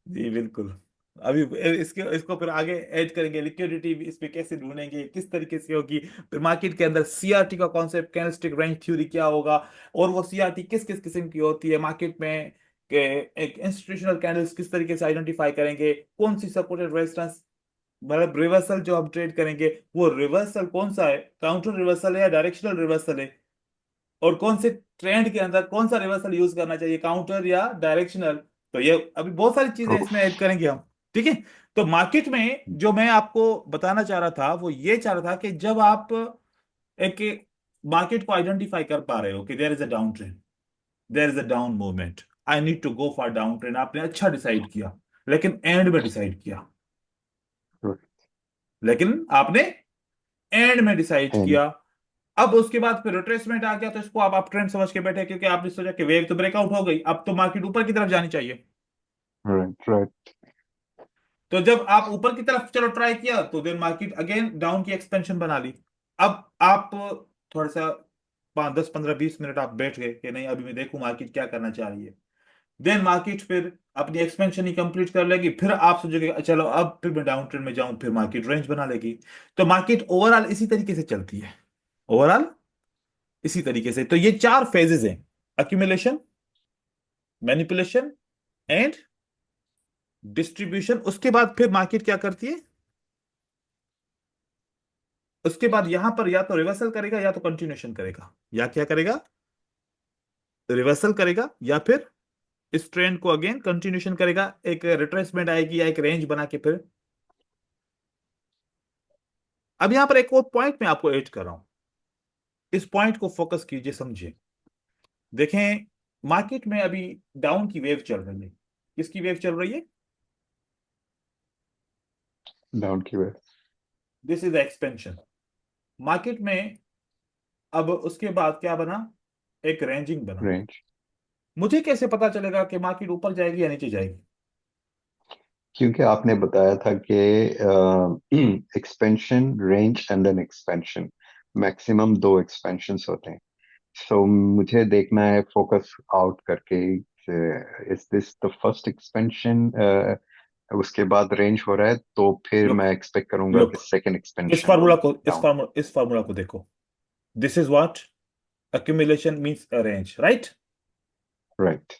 जी बिल्कुल। अभी इसके इसको फिर आगे ऐड करेंगे, लिक्विडिटी इस पे कैसे ढूंढेंगे, किस तरीके से होगी, फिर मार्केट के अंदर सीआरटी का कॉन्सेप्ट, कैंडलस्टिक रेंज थ्योरी क्या होगा, और वो सीआरटी किस किस किस्म की होती है मार्केट में, के एक इंस्टीट्यूशनल कैंडल्स किस तरीके से आइडेंटिफाई करेंगे, कौन सी सपोर्टेड रेजिस्टेंस, मतलब रिवर्सल जो हम ट्रेड करेंगे, वो रिवर्सल कौन सा है, काउंटर रिवर्सल है या डायरेक्शनल रिवर्सल है, और कौन से ट्रेंड के अंदर कौन सा रिवर्सल यूज करना चाहिए, काउंटर या डायरेक्शनल। तो ये अभी बहुत सारी चीजें इसमें ऐड करेंगे हम। ठीक है। तो मार्केट में जो मैं आपको बताना चाह रहा था वो ये चाह रहा था कि जब आप एक मार्केट को आइडेंटिफाई कर पा रहे हो कि there is a down trend, there is a down movement, I need to go for down trend, आपने अच्छा डिसाइड किया, लेकिन एंड में डिसाइड किया, लेकिन आपने एंड में डिसाइड एंड किया। अब उसके बाद फिर रिट्रेसमेंट आ गया, तो इसको आप ट्रेंड समझ के बैठे, क्योंकि आपने सोचा कि वेव तो ब्रेकआउट हो गई, अब तो मार्केट ऊपर की तरफ जानी चाहिए। Right right. तो जब आप ऊपर की तरफ चलो ट्राई किया, तो देन मार्केट अगेन डाउन की एक्सपेंशन बना ली। अब आप थोड़ा सा 5 10 15 20 मिनट आप बैठ गए कि नहीं, अभी मैं देखूं मार्केट क्या करना चाह रही है। देन मार्केट फिर अपनी एक्सपेंशन ही कंप्लीट कर लेगी, फिर आप सोचोगे चलो अब फिर मैं डाउन ट्रेंड में जाऊं, फिर मार्केट रेंज बना लेगी। तो मार्केट ओवरऑल इसी तरीके से चलती है, ओवरऑल इसी तरीके से। तो ये चार फेजेस हैं: अक्यूमुलेशन, मैनिपुलेशन, एंड डिस्ट्रीब्यूशन। उसके बाद फिर मार्केट क्या करती है, उसके बाद यहां पर या तो रिवर्सल करेगा या तो कंटिन्यूशन करेगा, या क्या करेगा, रिवर्सल करेगा या फिर इस ट्रेंड को अगेन कंटिन्यूशन करेगा, एक रिट्रेसमेंट आएगी या एक रेंज बना के फिर। अब यहां पर एक और पॉइंट मैं आपको ऐड कर रहा हूं, इस पॉइंट को फोकस कीजिए, समझिए। देखें, मार्केट में अभी डाउन की वेव चल रही है। किसकी वेव चल रही है? डाउन की way. This is the expansion market में। अब उसके बाद क्या बना, एक रेंजिंग बना। रेंज। मुझे कैसे पता चलेगा कि मार्केट ऊपर जाएगी या नीचे जाएगी? क्योंकि आपने बताया था कि expansion, range and then expansion, maximum दो एक्सपेंशंस होते हैं। सो मुझे देखना है फोकस आउट करके, is this the first expansion, उसके बाद रेंज हो रहा है तो फिर लुक, मैं एक्सपेक्ट करूंगा कि लुक, सेकंड इस एक्सपेंशन फार्मूला हो को इस डाउन। फार्मूला इस फार्मूला को देखो। This is what accumulation means a range, right? Right.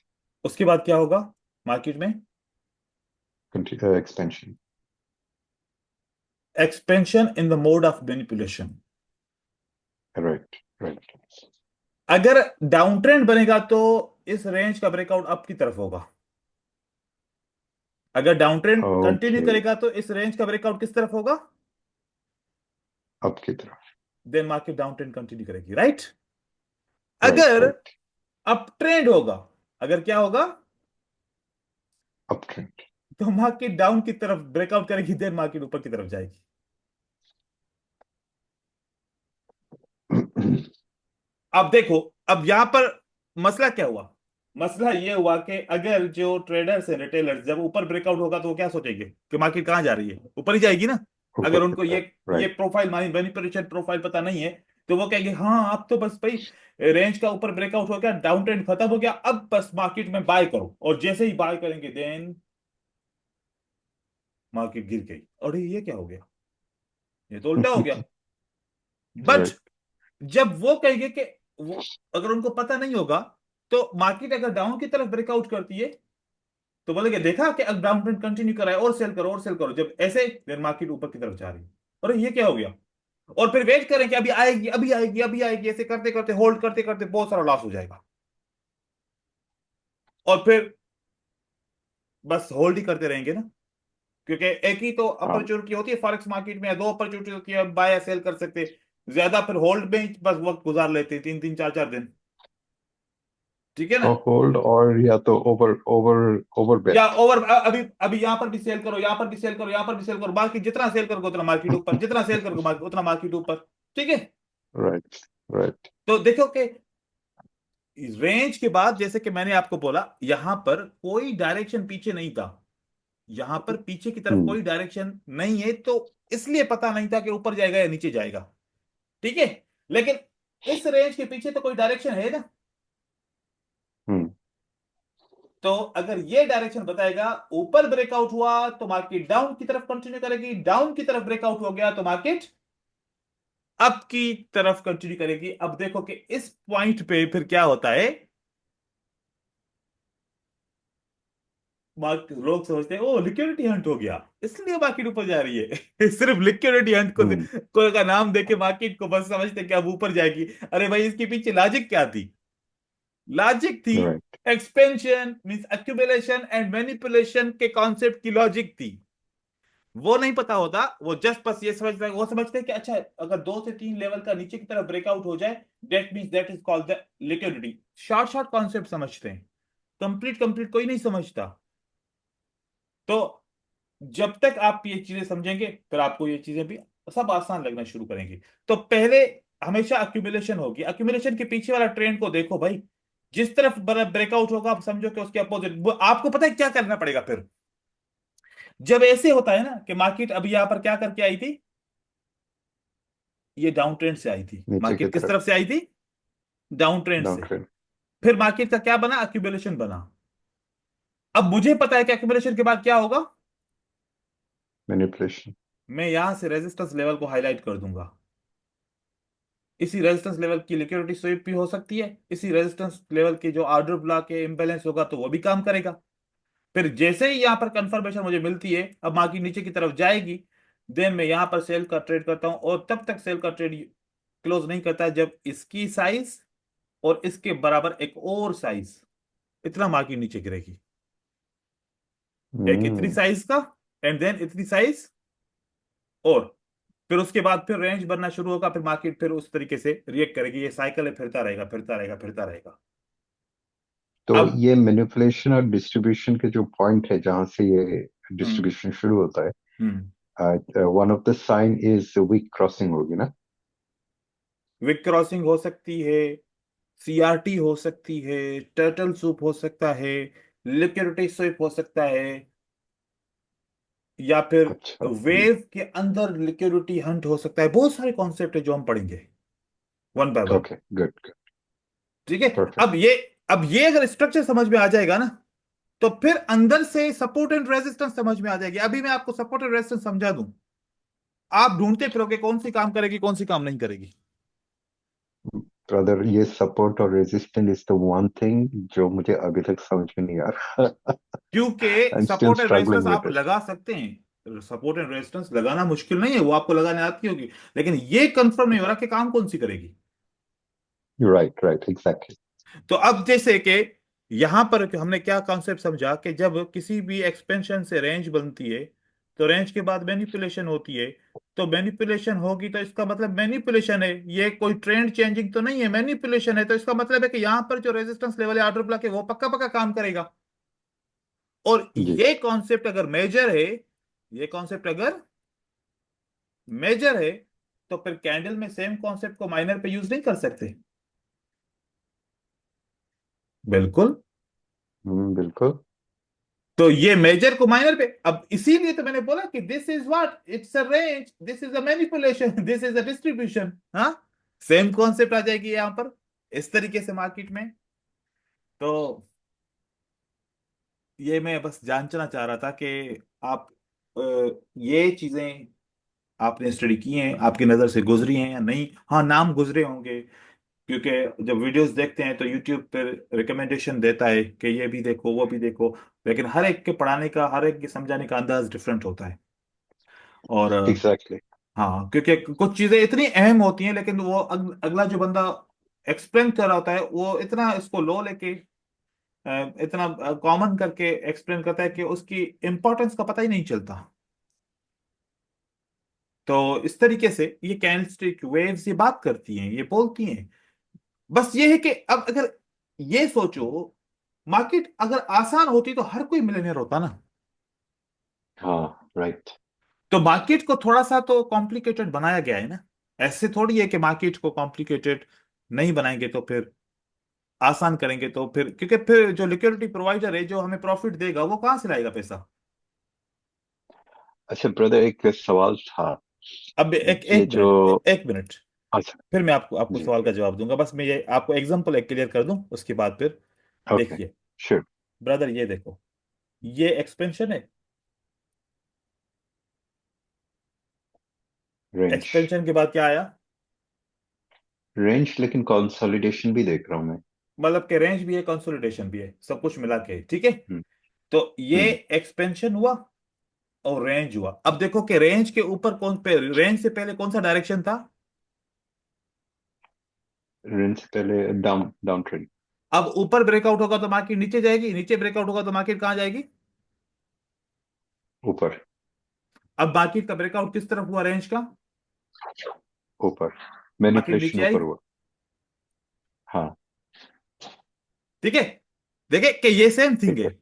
उसके बाद क्या होगा मार्केट में? Expansion. Expansion in the mode of manipulation. Right. Right. अगर डाउन ट्रेंड बनेगा तो इस रेंज का ब्रेकआउट अप की तरफ होगा। अगर डाउन ट्रेंड कंटिन्यू ओके। करेगा तो इस रेंज का ब्रेकआउट किस तरफ होगा? अप की तरफ। Then market down trend continue करेगी, राइट? राइट। अगर राइट। अप ट्रेंड होगा, अगर क्या होगा, अप ट्रेंड। तो मार्केट डाउन की तरफ ब्रेकआउट करेगी, देन मार्केट ऊपर की तरफ जाएगी। अब देखो, अब यहां पर मसला क्या हुआ? मसला ये हुआ कि अगर जो ट्रेडर्स है, रिटेलर्स, जब ऊपर ब्रेकआउट होगा तो वो क्या सोचेंगे कि मार्केट कहां जा रही है, ऊपर ही जाएगी ना। अगर ऊपर की उनको ये तरफ। ये राइट। प्रोफाइल मानी मैनिपुलेशन प्रोफाइल पता नहीं है, तो वो कहेंगे हाँ अब तो बस भाई रेंज का ऊपर ब्रेकआउट हो गया, डाउन ट्रेंड खत्म हो गया, अब बस मार्केट में बाय करो। और जैसे ही बाय करेंगे देन मार्केट गिर गई, अरे ये क्या हो गया, ये तो उल्टा हो गया। But right. जब वो कहेंगे कि वो, अगर उनको पता नहीं होगा, तो मार्केट अगर डाउन की तरफ ब्रेकआउट करती है तो बोलेंगे देखा कि अब डाउन ट्रेंड कंटिन्यू करा है, और सेल करो और सेल करो। जब ऐसे देन मार्केट ऊपर की तरफ जा रही है, अरे ये क्या हो गया, और फिर वेट करें कि अभी आएगी अभी आएगी अभी आएगी, ऐसे करते करते होल्ड करते करते बहुत सारा लॉस हो जाएगा। और फिर बस होल्ड ही करते रहेंगे ना, क्योंकि एक ही तो हाँ। अपॉर्चुनिटी होती है फॉरेक्स मार्केट में, या दो अपॉर्चुनिटी होती है, बाय या सेल कर सकते, ज्यादा फिर होल्ड में ही बस वक्त गुजार लेते हैं, 3 3 4 4 दिन। ठीक है ना? तो होल्ड और या तो ओवर ओवर ओवर या बेट। ओवर, अभी अभी यहां पर भी सेल करो, यहां पर भी सेल करो, यहां पर भी सेल करो, बाकी जितना सेल करोगे उतना मार्केट ऊपर, जितना सेल करोगे उतना मार्केट ऊपर। ठीक है? राइट। राइट। तो देखो कि रेंज के बाद, जैसे कि मैंने आपको बोला, यहां पर कोई डायरेक्शन पीछे नहीं था, यहां पर पीछे की तरफ हम्म। कोई डायरेक्शन नहीं है, तो इसलिए पता नहीं था कि ऊपर जाएगा या नीचे जाएगा। ठीक है? लेकिन इस रेंज के पीछे तो कोई डायरेक्शन है ना। हम्म। तो अगर ये डायरेक्शन बताएगा, ऊपर ब्रेकआउट हुआ तो मार्केट डाउन की तरफ कंटिन्यू करेगी, डाउन की तरफ ब्रेकआउट हो गया तो मार्केट अप की तरफ कंटिन्यू करेगी। अब देखो कि इस पॉइंट पे फिर क्या होता है, लोग सोचते हैं ओ लिक्विडिटी हंट हो गया इसलिए मार्केट ऊपर जा रही है। सिर्फ लिक्विडिटी हंट हम्म। को का नाम देके मार्केट को बस समझते हैं कि अब ऊपर जाएगी। अरे भाई, इसके पीछे लॉजिक क्या थी? लॉजिक थी right. Expansion means accumulation and manipulation के कॉन्सेप्ट की लॉजिक थी। वो नहीं पता होता, वो जस्ट बस ये समझता है, वो समझते हैं कि अच्छा अगर 2 से 3 लेवल का नीचे की तरफ ब्रेकआउट हो जाए, that means that is called the liquidity. Short short concept समझते हैं, कंप्लीट कंप्लीट कोई नहीं समझता। तो जब तक आप ये चीजें समझेंगे, फिर आपको ये चीजें भी सब आसान लगना शुरू करेंगी। तो पहले हमेशा अक्यूमुलेशन होगी, अक्यूमुलेशन के पीछे वाला ट्रेंड को देखो भाई। जिस तरफ ब्रेकआउट होगा आप समझो कि उसके अपोजिट, आपको पता है क्या करना पड़ेगा फिर। जब ऐसे होता है ना कि मार्केट अभी यहां पर क्या करके आई थी, ये डाउन ट्रेंड से आई थी, नीचे की मार्केट किस तरफ। तरफ से आई थी? डाउन ट्रेंड डाउन से। ट्रेंड। फिर मार्केट का क्या बना, अक्यूमुलेशन बना। अब मुझे पता है कि एक्यूमुलेशन के बाद क्या होगा। मैनिपुलेशन। मैं यहां से रेजिस्टेंस लेवल को हाईलाइट कर दूंगा। इसी रेजिस्टेंस लेवल की लिक्विडिटी स्वीप भी हो सकती है, इसी रेजिस्टेंस लेवल की जो ऑर्डर ब्लॉक के इम्बैलेंस होगा तो वो भी काम करेगा। फिर जैसे ही यहाँ पर कंफर्मेशन मुझे मिलती है, अब मार्केट नीचे की तरफ जाएगी, देन मैं यहाँ पर सेल का ट्रेड करता हूँ, और तब तक सेल का ट्रेड क्लोज नहीं करता जब इसकी साइज और इसके बराबर एक और साइज, इतना मार्केट नीचे गिरेगी। एक इतनी हम्म। साइज का, एंड देन इतनी साइज, और फिर उसके बाद फिर रेंज बनना शुरू होगा, फिर मार्केट फिर उस तरीके से रिएक्ट करेगी। ये साइकिल है, फिरता रहेगा फिरता रहेगा फिरता रहेगा। तो अब ये मैनिपुलेशन और डिस्ट्रीब्यूशन के जो पॉइंट है जहां से ये हम्म डिस्ट्रीब्यूशन शुरू होता हम्म है, one of the sign is weak crossing होगी ना? विक क्रॉसिंग हो सकती है, सीआरटी हो सकती है, टर्टल सूप हो सकता है, लिक्विडिटी स्वीप हो सकता है, या फिर अच्छा। वेव के अंदर लिक्विडिटी हंट हो सकता है। बहुत सारे कॉन्सेप्ट है जो हम पढ़ेंगे one by one. Okay, good good. ठीक है। परफेक्ट। अब ये अगर स्ट्रक्चर समझ में आ जाएगा ना, तो फिर अंदर से सपोर्ट एंड रेजिस्टेंस समझ में आ जाएगी। अभी मैं आपको सपोर्ट एंड रेजिस्टेंस समझा दूं, आप ढूंढते फिरोगे कौन सी काम करेगी कौन सी काम नहीं करेगी। ब्रदर, ये सपोर्ट और resistance is the one thing जो मुझे अभी तक समझ में नहीं आ रहा। क्योंकि आई am still support and resistance struggling आप विद इट। लगा सकते हैं, सपोर्ट एंड रेजिस्टेंस लगाना मुश्किल नहीं है, वो आपको लगाने आती होगी, लेकिन ये कंफर्म नहीं हो रहा कि काम कौन सी करेगी। Right right, exactly. तो अब जैसे कि यहां पर हमने क्या कॉन्सेप्ट समझा कि जब किसी भी एक्सपेंशन से रेंज बनती है, तो रेंज के बाद मैनिपुलेशन होती है। तो मैनिपुलेशन होगी तो इसका मतलब मैनिपुलेशन है, ये कोई ट्रेंड चेंजिंग तो नहीं है, मैनिपुलेशन है, तो इसका मतलब है कि यहां पर जो रेजिस्टेंस लेवल है ऑर्डर ब्लॉक है वो पक्का पक्का काम करेगा। और जी। ये कॉन्सेप्ट अगर मेजर है, ये कॉन्सेप्ट अगर मेजर है, तो फिर कैंडल में सेम कॉन्सेप्ट को माइनर पे यूज नहीं कर सकते। बिल्कुल। बिल्कुल। तो ये मेजर को माइनर पे, अब इसीलिए तो मैंने बोला कि this is what, it's a range, this is a manipulation, this is a distribution. हाँ, सेम कॉन्सेप्ट आ जाएगी यहां पर इस तरीके से मार्केट में। तो ये मैं बस जानना चाह रहा था कि आप ये चीजें आपने स्टडी की हैं, आपकी नजर से गुजरी हैं या नहीं। हाँ, नाम गुजरे होंगे, क्योंकि जब वीडियोस देखते हैं तो यूट्यूब पर रिकमेंडेशन देता है कि ये भी देखो वो भी देखो, लेकिन हर एक के पढ़ाने का, हर एक के समझाने का अंदाज डिफरेंट होता है। और एग्जैक्टली। हाँ, क्योंकि कुछ चीजें इतनी अहम होती हैं, लेकिन वो अगला जो बंदा एक्सप्लेन कर रहा होता है वो इतना इसको लो लेके इतना कॉमन करके एक्सप्लेन करता है कि उसकी इंपॉर्टेंस का पता ही नहीं चलता। तो इस तरीके से ये कैंडलस्टिक वेव्स ये बात करती हैं, ये बोलती हैं। बस ये है कि अब अगर ये सोचो, मार्केट अगर आसान होती तो हर कोई मिलियनर होता ना। हाँ, राइट। तो मार्केट को थोड़ा सा तो कॉम्प्लिकेटेड बनाया गया है ना। ऐसे थोड़ी है कि मार्केट को कॉम्प्लिकेटेड नहीं बनाएंगे तो फिर आसान करेंगे तो फिर, क्योंकि फिर जो लिक्विडिटी प्रोवाइडर है जो हमें प्रॉफिट देगा वो कहां से लाएगा पैसा। अच्छा ब्रदर, एक सवाल था। अब एक ये एक जो, मिनट, एक मिनट, अच्छा। फिर मैं आपको आपको जी। सवाल का जवाब दूंगा। बस मैं ये आपको एग्जांपल एक क्लियर कर दूं, उसके बाद फिर ओके। देखिए। श्योर। ब्रदर ये देखो, ये एक्सपेंशन है। रेंज। एक्सपेंशन के बाद क्या आया, रेंज, लेकिन कंसोलिडेशन भी देख रहा हूँ मैं। मतलब कि रेंज भी है कंसोलिडेशन भी है, सब कुछ मिला के, ठीक है। हम्म। तो ये हम्म। एक्सपेंशन हुआ और रेंज हुआ। अब देखो कि रेंज के ऊपर कौन पे, रेंज से पहले कौन सा डायरेक्शन था। रेंज से पहले डाउन डाउन ट्रेंड। अब ऊपर ब्रेकआउट होगा तो मार्केट नीचे जाएगी, नीचे ब्रेकआउट होगा तो मार्केट कहां जाएगी। ऊपर। अब मार्केट का ब्रेकआउट किस तरफ हुआ, रेंज का, ऊपर। मार्केट मैनिपुलेशन नीचे आई। ऊपर हुआ। हाँ। ठीक है, देखिए कि ये सेम थिंग ठीक है। है।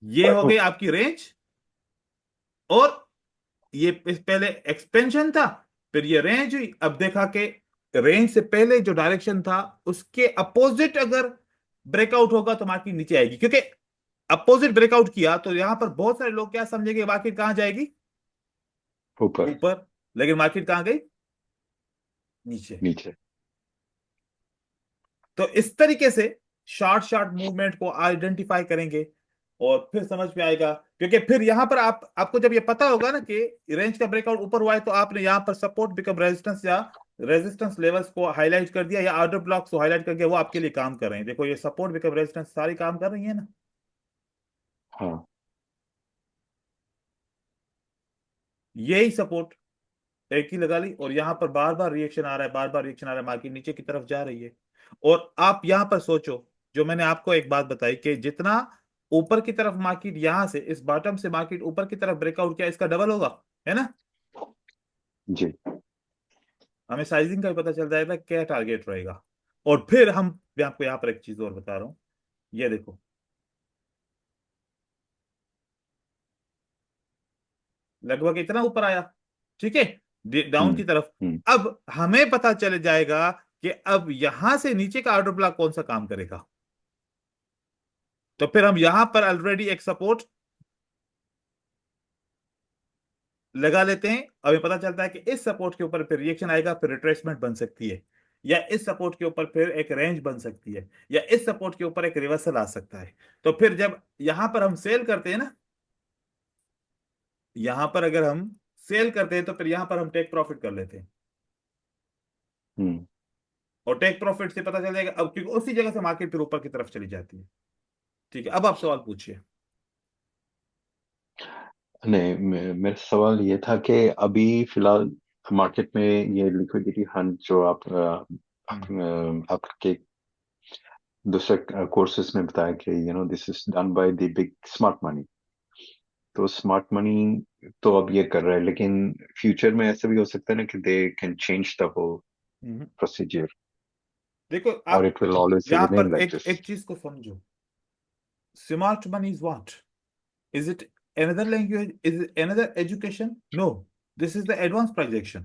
ये हो गई आपकी रेंज, और ये पहले एक्सपेंशन था, फिर ये रेंज हुई। अब देखा कि रेंज से पहले जो डायरेक्शन था उसके अपोजिट अगर ब्रेकआउट होगा तो मार्केट नीचे आएगी, क्योंकि अपोजिट ब्रेकआउट किया तो यहां पर बहुत सारे लोग क्या समझेंगे, मार्केट कहां जाएगी, ऊपर। ऊपर। लेकिन मार्केट कहां गई, नीचे। नीचे। तो इस तरीके से शॉर्ट शॉर्ट मूवमेंट को आइडेंटिफाई करेंगे। और फिर समझ में आएगा, क्योंकि फिर यहां पर आपको जब ये पता होगा ना कि रेंज का ब्रेकआउट ऊपर हुआ है, तो आपने यहाँ पर सपोर्ट बिकम रेजिस्टेंस या रेजिस्टेंस लेवल्स को हाईलाइट कर दिया, या ऑर्डर ब्लॉक्स को हाईलाइट कर दिया, वो आपके लिए काम कर रहे हैं। देखो ये सपोर्ट बिकम रेजिस्टेंस सारी काम कर रही है ना। हाँ। यही सपोर्ट एक ही लगा ली, और यहां पर बार बार रिएक्शन आ रहा है, बार बार रिएक्शन आ रहा है, मार्केट नीचे की तरफ जा रही है। और आप यहां पर सोचो, जो मैंने आपको एक बात बताई कि जितना ऊपर की तरफ मार्केट, यहां से इस बॉटम से मार्केट ऊपर की तरफ ब्रेकआउट किया, इसका डबल होगा, है ना। जी। हमें साइजिंग का भी पता चल जाएगा क्या टारगेट रहेगा। और फिर मैं आपको यहाँ पर एक चीज और बता रहा हूँ, ये देखो, लगभग इतना ऊपर आया, ठीक है, डाउन की तरफ। हम्म। अब हमें पता चल जाएगा कि अब यहां से नीचे का ऑर्डर ब्लॉक कौन सा काम करेगा। तो फिर हम यहां पर ऑलरेडी एक सपोर्ट लगा लेते हैं। हमें पता चलता है कि इस सपोर्ट के ऊपर फिर रिएक्शन आएगा, फिर रिट्रेसमेंट बन सकती है, या इस सपोर्ट के ऊपर फिर एक रेंज बन सकती है, या इस सपोर्ट के ऊपर एक रिवर्सल आ सकता है। तो फिर जब यहां पर हम सेल करते हैं ना, यहां पर अगर हम सेल करते हैं, तो फिर यहां पर हम टेक प्रॉफिट कर लेते हैं। हम्म। और टेक प्रॉफिट से पता चल जाएगा, अब क्योंकि उसी जगह से मार्केट फिर ऊपर की तरफ चली जाती है। ठीक है, अब आप सवाल पूछिए। नहीं, मेरा सवाल ये था कि अभी फिलहाल मार्केट में ये लिक्विडिटी हंट जो हम्म आपके दूसरे कोर्सेज में बताया कि this is done by the big smart money. तो स्मार्ट मनी तो अब ये कर रहा है, लेकिन फ्यूचर में ऐसा भी हो सकता है ना कि they can change the whole hmm. Procedure, देखो और आप इट विल ऑलवेज यहां पर रिमेन लाइक एक दिस। एक चीज को समझो। Smart money is what? Is it another language? Is it another education? No. This is the advanced price action.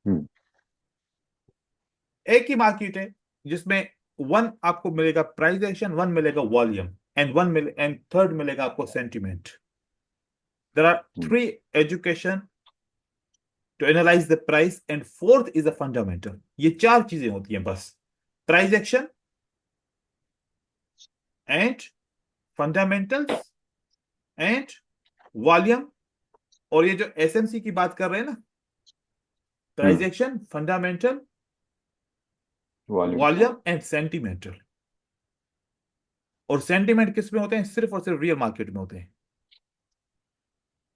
Hmm. एक ही मार्केट है जिसमें वन आपको मिलेगा प्राइस एक्शन, वन मिलेगा वॉल्यूम, एंड एंड थर्ड मिलेगा आपको sentiment. There are hmm. Three education to analyse the price, and fourth is a fundamental. ये चार चीजें होती हैं बस, price action and fundamentals and volume. और ये जो एसएमसी की बात कर रहे हैं ना, price hmm. Action, fundamental, volume. Volume and sentimental. और सेंटिमेंट किस में होते हैं? सिर्फ और सिर्फ रियल मार्केट में होते हैं।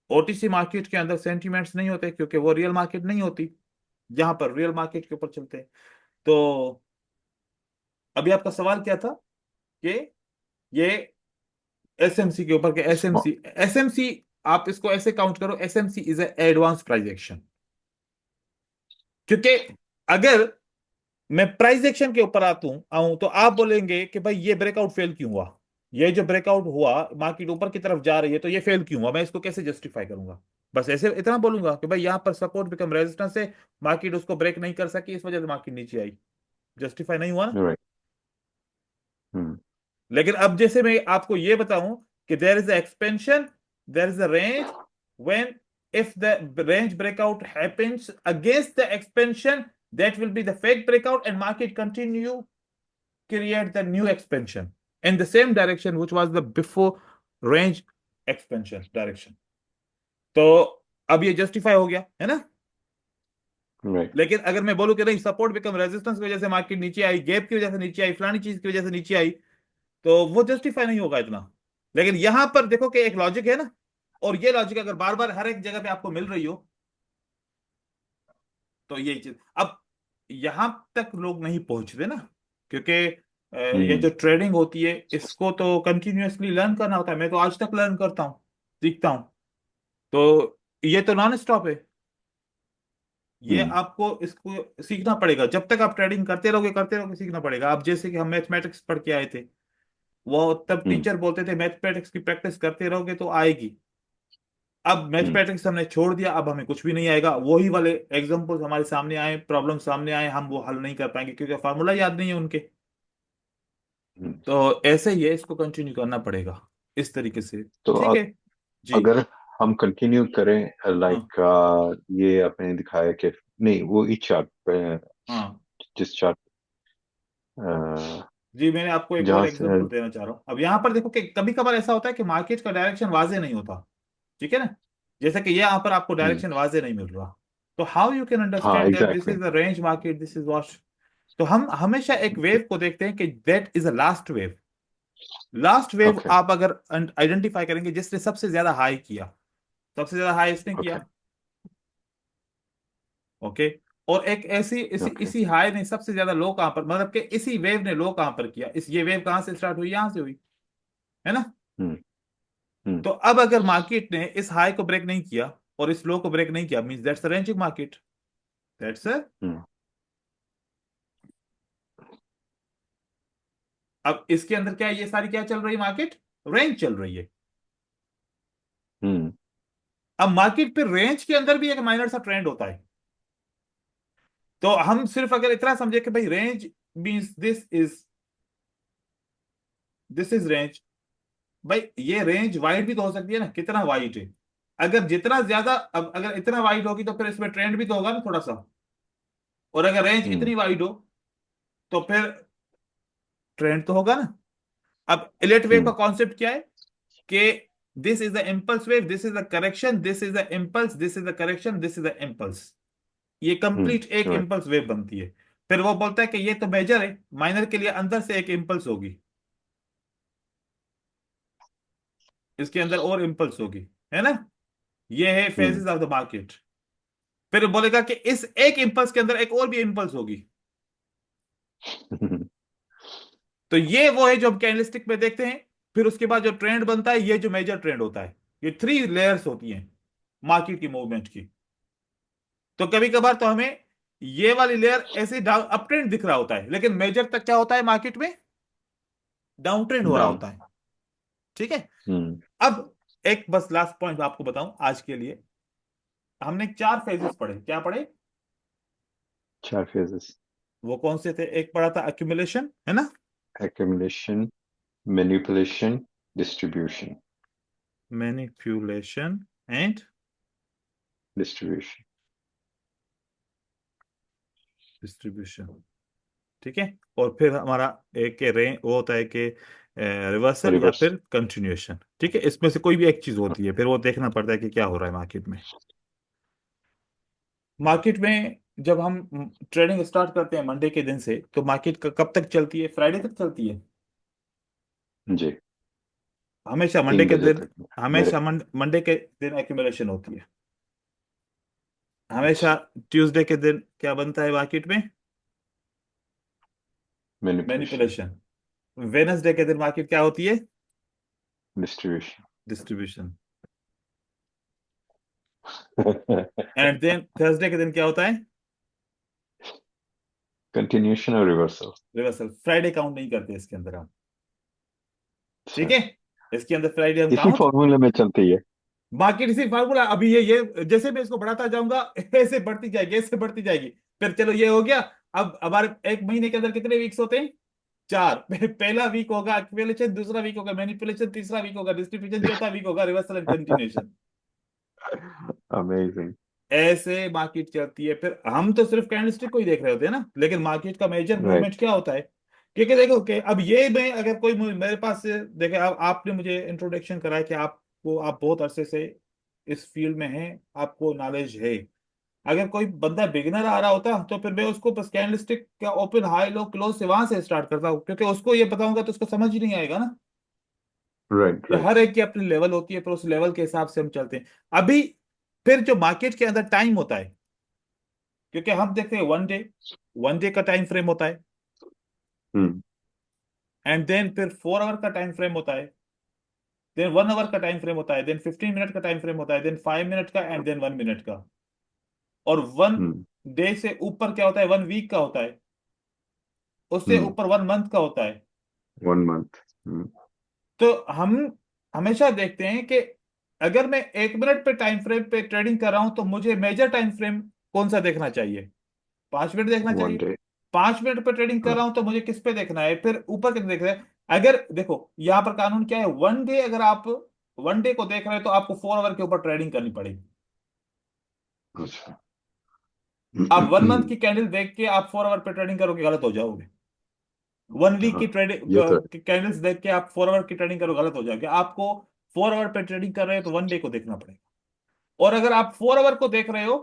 ओटीसी मार्केट के अंदर सेंटिमेंट्स नहीं होते, क्योंकि वो रियल मार्केट नहीं होती। यहां पर रियल मार्केट के ऊपर चलते हैं। तो अभी आपका सवाल क्या था कि ये एसएमसी के ऊपर के, एसएमसी, एसएमसी आप इसको ऐसे काउंट करो, SMC is advance price action. क्योंकि अगर मैं प्राइस एक्शन के ऊपर आऊं तो आप बोलेंगे कि भाई ये ब्रेकआउट फेल क्यों हुआ, ये जो ब्रेकआउट हुआ, मार्केट ऊपर की तरफ जा रही है, तो ये फेल क्यों हुआ, मैं इसको कैसे जस्टिफाई करूंगा? बस ऐसे इतना बोलूंगा कि भाई यहां पर सपोर्ट बिकम रेजिस्टेंस है, मार्केट उसको ब्रेक नहीं कर सकी, इस वजह से मार्केट नीचे आई। जस्टिफाई नहीं हुआ ना। राइट। हम्म। लेकिन अब जैसे मैं आपको ये बताऊं कि there is expansion, there is a range, when if the range breakout happens against the expansion, that will be the fake breakout, and market continue create the new expansion in the same direction which was the before range expansion direction. तो अब ये जस्टिफाई हो गया है ना। राइट। लेकिन अगर मैं बोलूं कि नहीं, सपोर्ट बिकम रेजिस्टेंस की वजह से मार्केट नीचे आई, गैप की वजह से नीचे आई, फलानी चीज की वजह से नीचे आई, तो वो जस्टिफाई नहीं होगा इतना। लेकिन यहां पर देखो कि एक लॉजिक है ना, और ये लॉजिक अगर बार बार हर एक जगह पे आपको मिल रही हो, तो यही चीज अब यहां तक लोग नहीं पहुंचते ना, क्योंकि ये हम्म। जो ट्रेडिंग होती है, इसको तो कंटिन्यूअसली लर्न करना होता है। मैं तो आज तक लर्न करता हूँ, सीखता हूँ। तो ये तो नॉन स्टॉप है। ये हम्म। आपको इसको सीखना पड़ेगा, जब तक आप ट्रेडिंग करते रहोगे सीखना पड़ेगा। आप जैसे कि हम मैथमेटिक्स पढ़ के आए थे, वो तब हम्म। टीचर बोलते थे मैथमेटिक्स की प्रैक्टिस करते रहोगे तो आएगी। अब हम्म। मैथमेटिक्स हमने छोड़ दिया, अब हमें कुछ भी नहीं आएगा। वही वाले एग्जांपल्स हमारे सामने आए, प्रॉब्लम सामने आए, हम वो हल नहीं कर पाएंगे क्योंकि फार्मूला याद नहीं है उनके। हम्म। तो ऐसे ही है, इसको कंटिन्यू करना पड़ेगा इस तरीके से। तो ठीक है जी। अगर हम कंटिन्यू करें, हाँ लाइक ये आपने दिखाया कि नहीं, वो इस चार्ट पे, हाँ जिस चार्ट जी, मैंने आपको एक और जहां से एग्जांपल देना चाह रहा हूँ। अब यहाँ पर देखो कि कभी कभार ऐसा होता है कि मार्केट का डायरेक्शन वाजे नहीं होता, ठीक है ना। जैसे कि यहाँ पर आपको हम्म, डायरेक्शन वाजे नहीं मिल रहा, तो हाउ यू कैन हाँ understand that this exactly. Is the range market, this is what. तो हम हमेशा एक वेव को देखते हैं कि that is a last wave. Last wave okay. आप अगर आइडेंटिफाई करेंगे जिसने सबसे ज्यादा हाई किया, सबसे ज्यादा हाई इसने ओके। किया, ओके। और एक ऐसी इसी ओके। इसी हाई ने सबसे ज्यादा लो कहां पर, मतलब कि इसी वेव ने लो कहां पर किया, इस ये वेव कहां से स्टार्ट हुई, यहां से हुई, है ना। हम्म। हम्म। तो अब अगर मार्केट ने इस हाई को ब्रेक नहीं किया और इस लो को ब्रेक नहीं किया, means that's a ranging market, that's a. Hmm. अब इसके अंदर क्या है, ये सारी क्या चल रही है, मार्केट रेंज चल रही है। हम्म। अब मार्केट पे रेंज के अंदर भी एक माइनर सा ट्रेंड होता है। तो हम सिर्फ अगर इतना समझे कि भाई range means this is range, भाई ये रेंज वाइड भी तो हो सकती है ना, कितना वाइड है। अगर जितना ज्यादा, अब अगर इतना वाइड होगी तो फिर इसमें ट्रेंड भी तो होगा ना थोड़ा सा। और अगर रेंज हम्म। इतनी वाइड हो तो फिर ट्रेंड तो होगा ना। अब इलेट वेव का हम्म। कॉन्सेप्ट क्या है कि this is the impulse wave, this is the correction, this is the impulse, this is the correction, this is the impulse. ये कंप्लीट एक राइट। इम्पल्स वेव बनती है। फिर वो बोलता है कि ये तो मेजर है, माइनर के लिए अंदर से एक इम्पल्स होगी, इसके अंदर और इम्पल्स होगी, है ना। ये है hmm. Phases of the market. फिर बोलेगा कि इस एक इम्पल्स के अंदर एक और भी इम्पल्स होगी। तो ये वो है जो हम कैंडलस्टिक में देखते हैं। फिर उसके बाद जो ट्रेंड बनता है, ये जो मेजर ट्रेंड होता है, ये थ्री लेयर्स होती हैं मार्केट की मूवमेंट की। तो कभी कभार तो हमें ये वाली लेयर ऐसे डाउन अप ट्रेंड दिख रहा होता है, लेकिन मेजर तक क्या होता है मार्केट में, डाउन ट्रेंड हो रहा डाउन। होता है, ठीक है। हम्म। अब एक बस लास्ट पॉइंट आपको बताऊं आज के लिए। हमने चार फेजेस पढ़े, क्या पढ़े, चार फेजेस। वो कौन से थे, एक पढ़ा था अक्यूमुलेशन, है ना। accumulation, manipulation, distribution. Manipulation and Distribution. Distribution, ठीक है। और फिर हमारा एक के रे वो होता है कि रिवर्सल या Reverse. फिर कंटिन्यूएशन, ठीक है। इसमें से कोई भी एक चीज होती है, फिर वो देखना पड़ता है कि क्या हो रहा है मार्केट में। मार्केट में जब हम ट्रेडिंग स्टार्ट करते हैं मंडे के दिन से, तो मार्केट कब तक चलती है, फ्राइडे तक चलती है जी। हमेशा। मंडे तीन के बजे दिन, तक। मेरे। हमेशा मंडे के दिन एक्यूमुलेशन होती है। हमेशा अच्छा। ट्यूसडे के दिन क्या बनता है मार्केट में, Manipulation. मैनिपुलेशन। वेनसडे के दिन मार्केट क्या होती है, Distribution. Distribution. And then Thursday के दिन क्या होता है, Continuation और reversal. रिवर्सल। फ्राइडे काउंट नहीं करते इसके अंदर हम, ठीक अच्छा। है। इसके अंदर फ्राइडे हम इसी काउंट, फॉर्मूले में चलती है। बाकी इसी फार्मूला। अभी ये जैसे मैं इसको बढ़ाता जाऊंगा ऐसे बढ़ती जाएगी, ऐसे बढ़ती जाएगी। फिर चलो ये हो गया। अब हमारे एक महीने के अंदर कितने वीक्स होते हैं, चार। पहला वीक होगा एक्यूमुलेशन, दूसरा वीक होगा मैनिपुलेशन, तीसरा वीक होगा डिस्ट्रीब्यूशन, चौथा वीक होगा रिवर्सल एंड कंटिन्यूएशन। Amazing. ऐसे मार्केट चलती है। फिर हम तो सिर्फ कैंडलस्टिक को ही देख रहे होते हैं ना, लेकिन मार्केट का मेजर Right. मूवमेंट क्या होता है। क्योंकि देखो कि अब ये मैं अगर कोई मेरे पास से देखे, अब आपने मुझे इंट्रोडक्शन कराया कि आपको, आप बहुत अरसे से इस फील्ड में हैं, आपको नॉलेज है। अगर कोई बंदा बिगिनर आ रहा होता तो फिर मैं उसको बस कैंडलस्टिक का ओपन हाई लो क्लोज से वहां से स्टार्ट करता हूँ, क्योंकि उसको ये बताऊंगा तो उसको समझ ही नहीं आएगा ना। Right. ये Right. हर एक की अपनी लेवल होती है, फिर उस लेवल के हिसाब से हम चलते हैं। अभी फिर जो मार्केट के अंदर टाइम होता है, क्योंकि हम देखते हैं वन डे का टाइम फ्रेम होता है, हम्म। एंड देन फिर 4 आवर का टाइम फ्रेम होता है, देन 1 आवर का टाइम फ्रेम होता है, देन 15 मिनट का टाइम फ्रेम होता है, देन 5 मिनट का, एंड देन 1 मिनट का। और वन हम्म। डे से ऊपर क्या होता है, 1 वीक का होता है, उससे हम्म। ऊपर 1 मंथ का होता है। 1 month. तो हम हमेशा देखते हैं कि अगर मैं 1 मिनट पे टाइम फ्रेम पे ट्रेडिंग कर रहा हूं तो मुझे मेजर टाइम फ्रेम कौन सा देखना चाहिए, 5 मिनट देखना One चाहिए। day. 5 मिनट पे ट्रेडिंग कर हाँ। रहा हूं तो मुझे किस पे देखना है, फिर ऊपर कितना देखना है। अगर देखो यहां पर कानून क्या है, वन डे अगर आप वन डे को देख रहे हैं तो आपको 4 आवर के ऊपर ट्रेडिंग करनी पड़ेगी। अच्छा। आप 1 मंथ की कैंडल देख के आप 4 आवर पे ट्रेडिंग करोगे, गलत हो जाओगे। 1 वीक की हाँ, ट्रेडिंग ये तो है। कैंडल्स देख के आप 4 आवर की ट्रेडिंग करो, गलत हो जाएगा। आपको 4 आवर पे ट्रेडिंग कर रहे हो तो 1 डे को देखना पड़ेगा। और अगर आप 4 आवर को देख रहे हो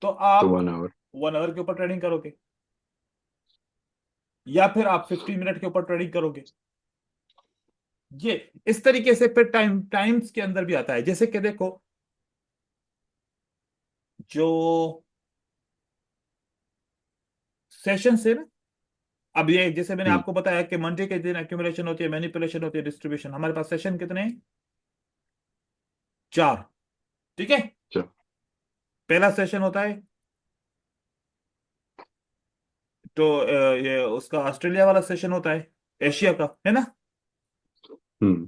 तो तो आप 1 आवर। 1 आवर के ऊपर ट्रेडिंग करोगे, या फिर आप 15 मिनट के ऊपर ट्रेडिंग करोगे। ये इस तरीके से फिर टाइम्स के अंदर भी आता है। जैसे कि देखो, जो सेशन है ना, अब ये जैसे मैंने हम्म। आपको बताया कि मंडे के दिन एक्यूमुलेशन होती है, मैनिपुलेशन होती है, डिस्ट्रीब्यूशन। हमारे पास सेशन कितने हैं? 4। ठीक है। चलो। पहला सेशन होता है तो ये उसका ऑस्ट्रेलिया वाला सेशन होता है, एशिया का, है ना। हम्म।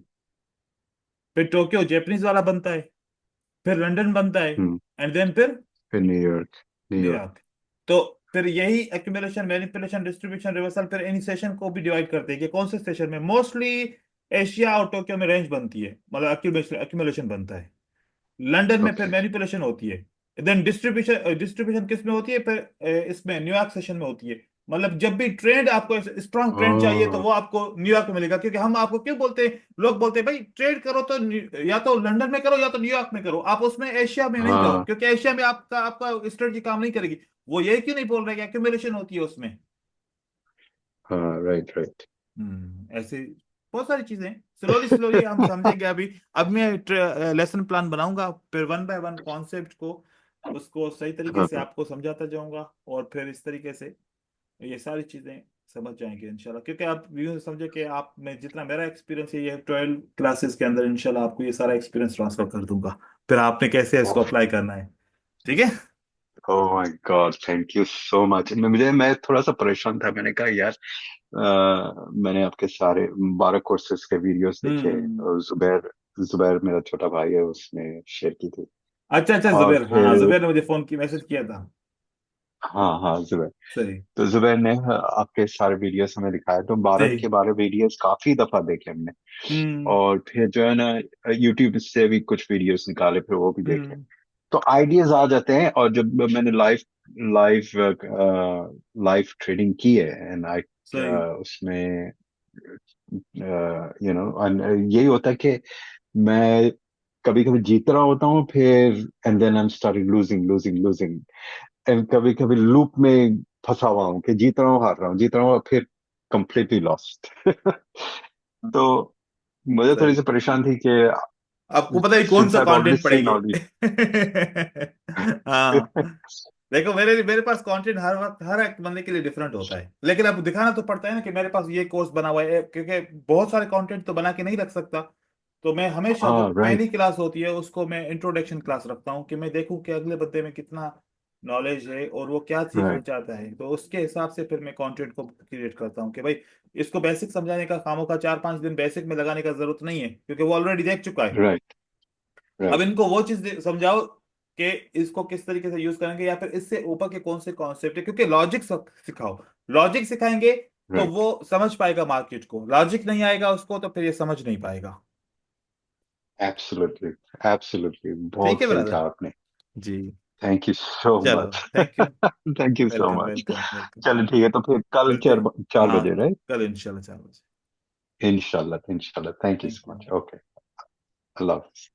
फिर टोक्यो जापानीज वाला बनता है, फिर लंदन बनता है, हम्म। एंड देन फिर फिर न्यूयॉर्क। न्यूयॉर्क। न्यूयॉर्क। तो फिर यही एक्यूमुलेशन, मैनिपुलेशन, डिस्ट्रीब्यूशन, रिवर्सल फिर इन सेशन को भी डिवाइड करते हैं कि कौन से सेशन में मोस्टली एशिया और टोक्यो में रेंज बनती है, मतलब एक्यूमुलेशन बनता है। लंदन में फिर ओके। मैनिपुलेशन होती है। देन डिस्ट्रीब्यूशन, डिस्ट्रीब्यूशन किस में होती है फिर? इसमें न्यूयॉर्क सेशन में होती है। मतलब जब भी ट्रेंड, आपको स्ट्रॉन्ग ट्रेंड चाहिए तो ओ। वो आपको न्यूयॉर्क में मिलेगा। क्योंकि हम आपको क्यों बोलते हैं, लोग बोलते हैं भाई ट्रेड करो तो या तो लंदन में करो या तो न्यूयॉर्क में करो, आप उसमें एशिया में नहीं करो, हाँ क्योंकि एशिया में आपका आपका स्ट्रेटजी काम नहीं करेगी। वो ये क्यों नहीं बोल रहे कि एक्यूमुलेशन होती है उसमें। हाँ, राइट राइट। ऐसे बहुत सारी चीजें स्लोली स्लोली हम समझेंगे अभी। अब मैं लेसन प्लान बनाऊंगा, फिर 1 बाय 1 कॉन्सेप्ट को, उसको सही तरीके हाँ से हाँ। आपको समझाता जाऊंगा। और फिर इस तरीके से ये सारी चीजें समझ जाएंगे इंशाल्लाह। क्योंकि आप यूं समझे कि आप में जितना मेरा एक्सपीरियंस है, ये 12 क्लासेस के अंदर इंशाल्लाह आपको ये सारा एक्सपीरियंस ट्रांसफर कर दूंगा। फिर आपने कैसे इसको अप्लाई करना है। ठीक है। Oh my God, thank you so much. मैं थोड़ा सा परेशान था। मैंने कहा यार, मैंने आपके सारे 12 कोर्सेज के वीडियोस देखे। हम्म। और जुबैर जुबैर मेरा छोटा भाई है, उसने शेयर की थी। अच्छा अच्छा, और जुबेर, हाँ फिर जुबेर ने मुझे फोन की मैसेज किया था। हाँ हाँ, जुबैर। सही। तो जुबैर ने आपके सारे वीडियोस हमें दिखाए, तो भारत सही। के 12 वीडियोस काफी दफा देखे हमने। हम्म। और फिर जो है ना, यूट्यूब से भी कुछ वीडियोस निकाले, फिर वो भी देखे। हम्म। तो आइडियाज आ जाते हैं। और जब मैंने लाइव लाइव लाइव ट्रेडिंग की है, एंड आई सही। उसमें यही होता है कि मैं कभी कभी जीत रहा होता हूँ, फिर and then I am starting losing losing losing. And कभी कभी लूप में फंसा हुआ हूँ कि जीत रहा हूँ, हार रहा हूँ, जीत रहा हूँ, फिर कंप्लीटली लॉस्ट। तो मुझे थोड़ी सही। सी परेशान थी कि आपको पता है कौन सिंस सा आई ऑलरेडी कंटेंट सीन पढ़ेंगे। All this. हाँ। देखो, मेरे मेरे पास कंटेंट हर वक्त हर एक बंदे के लिए डिफरेंट होता है, लेकिन अब दिखाना तो पड़ता है ना कि मेरे पास ये कोर्स बना हुआ है, क्योंकि बहुत सारे कंटेंट तो बना के नहीं रख सकता। तो मैं हमेशा जो हाँ, राइट पहली क्लास होती है उसको मैं इंट्रोडक्शन क्लास रखता हूँ, कि मैं देखूँ कि अगले बंदे में कितना नॉलेज है और वो क्या सीखना राइट चाहता है। तो उसके हिसाब से फिर मैं कंटेंट को क्रिएट करता हूँ कि भाई इसको बेसिक समझाने का, कामों का 4-5 दिन बेसिक में लगाने का जरूरत नहीं है, क्योंकि वो ऑलरेडी देख चुका है। राइट अब राइट इनको वो चीज समझाओ कि इसको किस तरीके से यूज करेंगे, या फिर इससे ऊपर के कौन से कॉन्सेप्ट है, क्योंकि लॉजिक सिखाओ। लॉजिक सिखाएंगे तो राइट। वो समझ पाएगा मार्केट को, लॉजिक नहीं आएगा उसको तो फिर ये समझ नहीं पाएगा। एब्सोल्युटली। एब्सोल्युटली, ठीक बहुत है सही ब्रदर। कहा आपने। जी। थैंक यू सो चलो, much. Thank you. Thank you so welcome much. Welcome welcome. चलो ठीक है, तो फिर कल मिलते चार हैं। 4 बजे, हाँ, राइट? कल इंशाल्लाह 4 बजे। इंशाल्लाह इंशाल्लाह। Thank you thank so you. Much. Okay. Allah Hafiz.